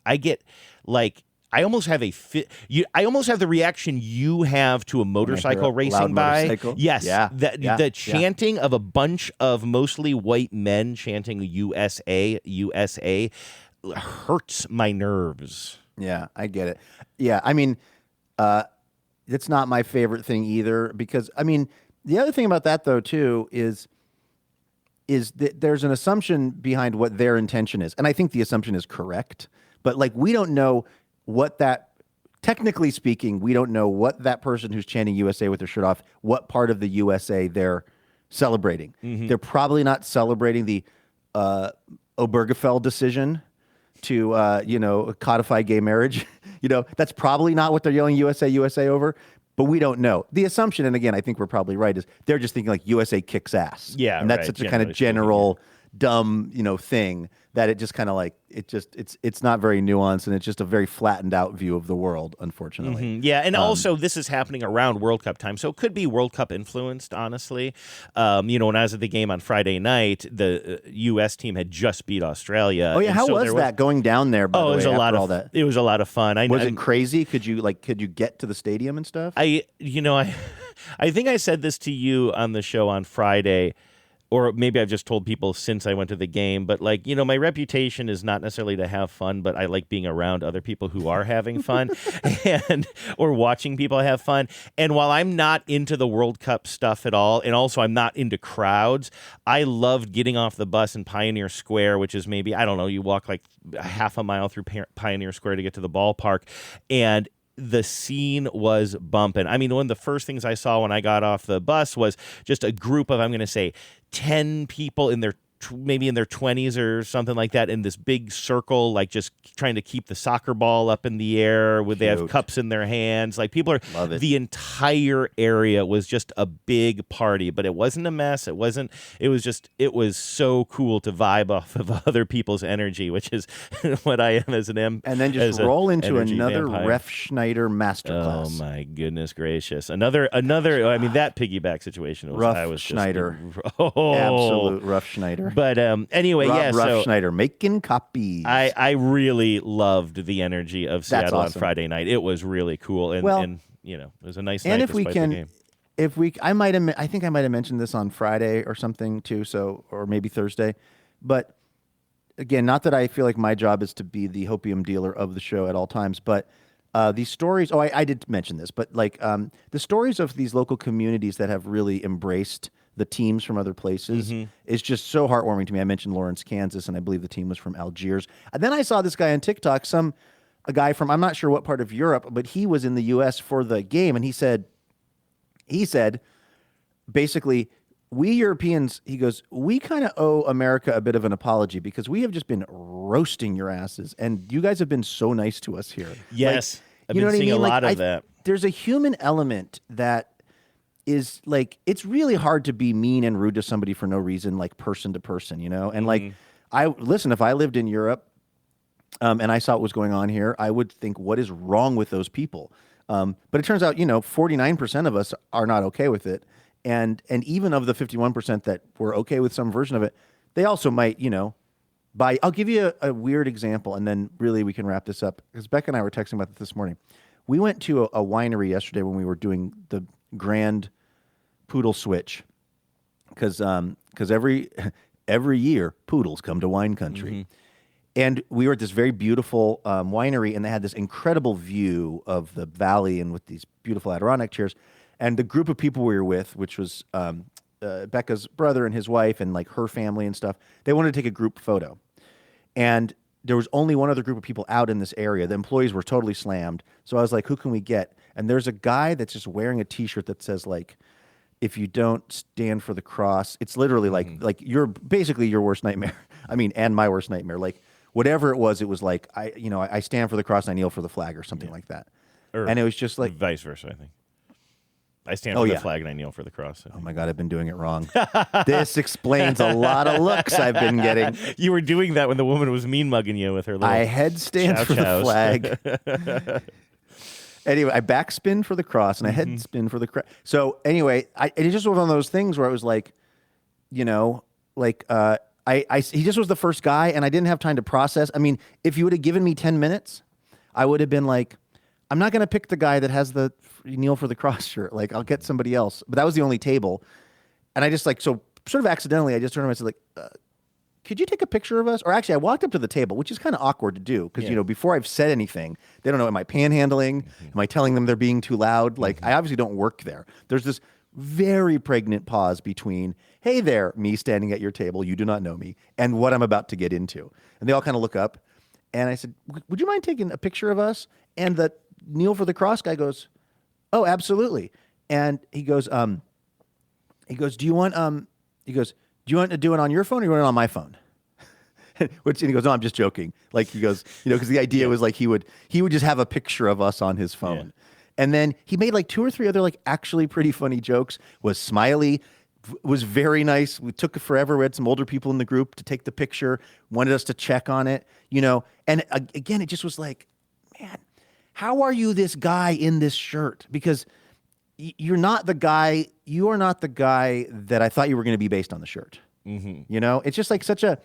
I almost have I almost have the reaction you have to a motorcycle racing by. Motorcycle? Yes, Yeah. the chanting of a bunch of mostly white men chanting USA, USA hurts my nerves. Yeah, I get it. Yeah, I mean, it's not my favorite thing either, because I mean, the other thing about that though too is that there's an assumption behind what their intention is, and I think the assumption is correct. But like, we don't know what that, technically speaking, we don't know what that person who's chanting USA with their shirt off, what part of the USA they're celebrating. They're probably not celebrating the Obergefell decision to, codify gay marriage. That's probably not what they're yelling USA, USA over, but we don't know. The assumption, and again, I think we're probably right, is they're just thinking like USA kicks ass. Yeah, and that's right, such a kind of general, dumb, thing that it just kind of like, it's not very nuanced, and it's just a very flattened out view of the world, unfortunately. Yeah, and also this is happening around World Cup time, so it could be World Cup influenced, honestly. When I was at the game on Friday night, the U.S. team had just beat Australia. Oh yeah, how was that going down there? By the way, it was a lot of all that. It was a lot of fun. Was it crazy? Could you get to the stadium and stuff? I think I said this to you on the show on Friday. Or maybe I've just told people since I went to the game, but my reputation is not necessarily to have fun, but I like being around other people who are having fun or watching people have fun. And while I'm not into the World Cup stuff at all, and also I'm not into crowds, I loved getting off the bus in Pioneer Square, which is maybe, I don't know, you walk like half a mile through Pioneer Square to get to the ballpark, and the scene was bumping. I mean, one of the first things I saw when I got off the bus was just a group of, I'm going to say, 10 people in their maybe in their 20s or something like that, in this big circle, like just trying to keep the soccer ball up in the air. They have cups in their hands. Like people are, the entire area was just a big party, but it wasn't a mess. It was so cool to vibe off of other people's energy, which is what I am as an and then just roll into another Ref Schneider masterclass. Oh my goodness gracious. Another, I mean, that piggyback situation was, Rough Schneider. Oh, absolute Rough Schneider. But anyway, Rough Schneider making copies. I really loved the energy of Seattle on Friday night. It was really cool, and it was a nice night. And if we can, the game. I think I might have mentioned this on Friday or something too. Or maybe Thursday, but again, not that I feel like my job is to be the hopium dealer of the show at all times, but these stories. Oh, I did mention this, but the stories of these local communities that have really embraced the teams from other places is just so heartwarming to me. I mentioned Lawrence, Kansas, and I believe the team was from Algiers. And then I saw this guy on TikTok, a guy from, I'm not sure what part of Europe, but he was in the U.S. for the game, and he said, basically, we Europeans, he goes, we kind of owe America a bit of an apology because we have just been roasting your asses, and you guys have been so nice to us here. Yes, I've been seeing a lot of that. There's a human element that is like it's really hard to be mean and rude to somebody for no reason, like person to person, you know. And like if I lived in Europe and I saw what was going on here, I would think, what is wrong with those people? But it turns out, 49% of us are not okay with it, and even of the 51% that were okay with some version of it, they also might, buy. I'll give you a weird example, and then really we can wrap this up because Becca and I were texting about this morning. We went to a winery yesterday when we were doing the Grand Poodle Switch, because every year poodles come to wine country, and we were at this very beautiful winery, and they had this incredible view of the valley and with these beautiful Adirondack chairs, and the group of people we were with, which was Becca's brother and his wife and like her family and stuff, they wanted to take a group photo, and there was only one other group of people out in this area. The employees were totally slammed, so I was like, who can we get? And there's a guy that's just wearing a T-shirt that says like, if you don't stand for the cross, it's literally like you're basically your worst nightmare. I mean, and my worst nightmare. Like whatever it was like I stand for the cross, and I kneel for the flag, or something like that. And it was just like vice versa. I think I stand for the flag and I kneel for the cross. Oh my God, I've been doing it wrong. This explains a lot of looks I've been getting. You were doing that when the woman was mean mugging you with her little. I head stands for the flag. Anyway, I backspin for the cross and I head spin for the cross. So anyway, it just was one of those things where I was like, he just was the first guy and I didn't have time to process. I mean, if you would have given me 10 minutes, I would have been like, I'm not going to pick the guy that has the kneel for the cross shirt. Like, I'll get somebody else. But that was the only table. And I just so sort of accidentally, I just turned around and said could you take a picture of us? Or actually, I walked up to the table, which is kind of awkward to do because, before I've said anything, they don't know, am I panhandling? Am I telling them they're being too loud? Like, I obviously don't work there. There's this very pregnant pause between, hey there, me standing at your table, you do not know me, and what I'm about to get into. And they all kind of look up. And I said, would you mind taking a picture of us? And the kneel for the cross guy goes, oh, absolutely. And he goes, do you want to do it on your phone or you want it on my phone? And he goes, no, I'm just joking. Like he goes, because the idea was like he would just have a picture of us on his phone. Yeah. And then he made like 2 or 3 other like actually pretty funny jokes, was smiley, was very nice. We took forever. We had some older people in the group to take the picture, wanted us to check on it, And again, it just was like, man, how are you this guy in this shirt? Because you're not the guy. You are not the guy that I thought you were going to be based on the shirt. It's just like such a.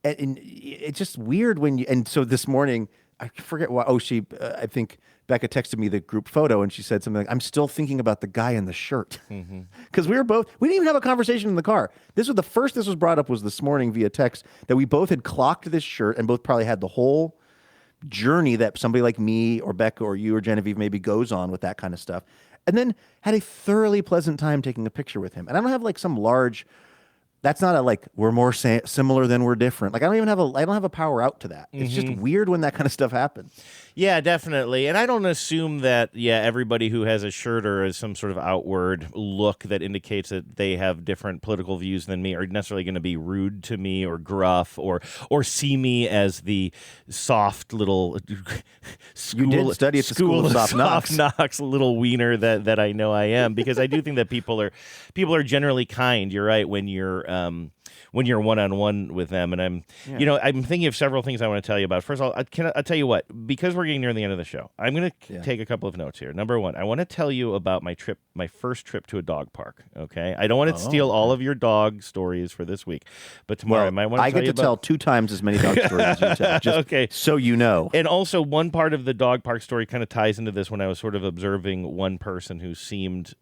And it's just weird when you. And so this morning, I forget why. Oh, I think Becca texted me the group photo, and she said something like, "I'm still thinking about the guy in the shirt," because we didn't even have a conversation in the car. This was the first this was brought up was this morning via text that we both had clocked this shirt and both probably had the whole journey that somebody like me or Becca or you or Genevieve maybe goes on with that kind of stuff, and then had a thoroughly pleasant time taking a picture with him. And I don't have like some large. That's not a like we're more similar than we're different. Like I don't have a power out to that. It's just weird when that kind of stuff happens. Yeah, definitely. And I don't assume that everybody who has a shirt or is some sort of outward look that indicates that they have different political views than me are necessarily going to be rude to me or gruff or see me as the soft little you did study at the school of soft knocks little wiener that I know I am, because I do think that people are generally kind. You're right when you're one-on-one with them. And I'm thinking of several things I want to tell you about. First of all, I'll tell you what, because we're getting near the end of the show, I'm going to take a couple of notes here. Number one, I want to tell you about my first trip to a dog park. Okay. I don't want to steal all of your dog stories for this week, but tomorrow I might want to tell you about... tell 2 times as many dog stories as you tell. Just okay. So you know. And also one part of the dog park story kind of ties into this when I was sort of observing one person who seemed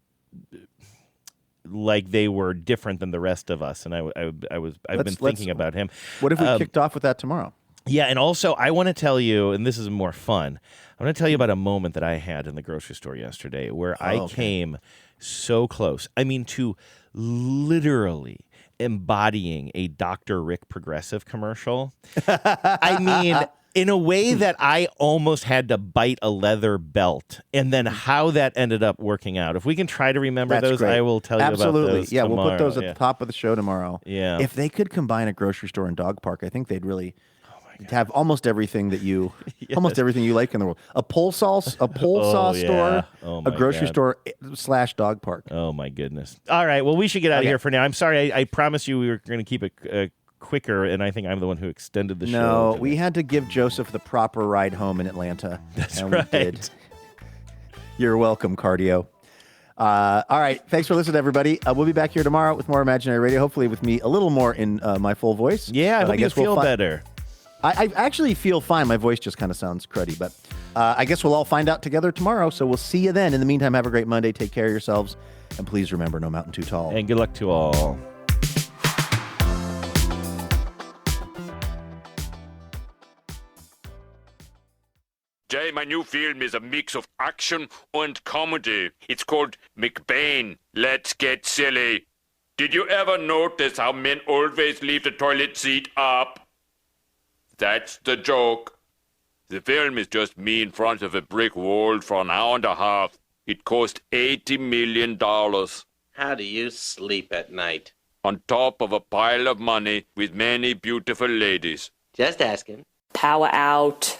like they were different than the rest of us, and I've been thinking about him. What if we kicked off with that tomorrow? Yeah, and also I want to tell you, and this is more fun, I want to tell you about a moment that I had in the grocery store yesterday where I came so close. I mean, to literally embodying a Dr. Rick Progressive commercial. I mean... in a way that I almost had to bite a leather belt, and then how that ended up working out. If we can try to remember those, great. I will tell you about those tomorrow. We'll put those at the top of the show tomorrow. Yeah. If they could combine a grocery store and dog park, I think they'd really to have almost everything that you, almost everything you like in the world. A pole saw store, a grocery store / dog park. Oh my goodness! All right, well we should get out of here for now. I'm sorry, I promised you we were going to keep it quicker, and I think I'm the one who extended the show. No, we had to give Joseph the proper ride home in Atlanta. That's and right. We did. You're welcome, cardio. All right, thanks for listening, everybody. We'll be back here tomorrow with more Imaginary Radio, hopefully with me a little more in my full voice. Yeah, I hope you feel better. I actually feel fine. My voice just kind of sounds cruddy, but I guess we'll all find out together tomorrow, so we'll see you then. In the meantime, have a great Monday. Take care of yourselves, and please remember, no mountain too tall. And good luck to all. Jay, my new film is a mix of action and comedy. It's called McBain. Let's get silly. Did you ever notice how men always leave the toilet seat up? That's the joke. The film is just me in front of a brick wall for an hour and a half. It cost $80 million. How do you sleep at night? On top of a pile of money with many beautiful ladies. Just asking. Power out.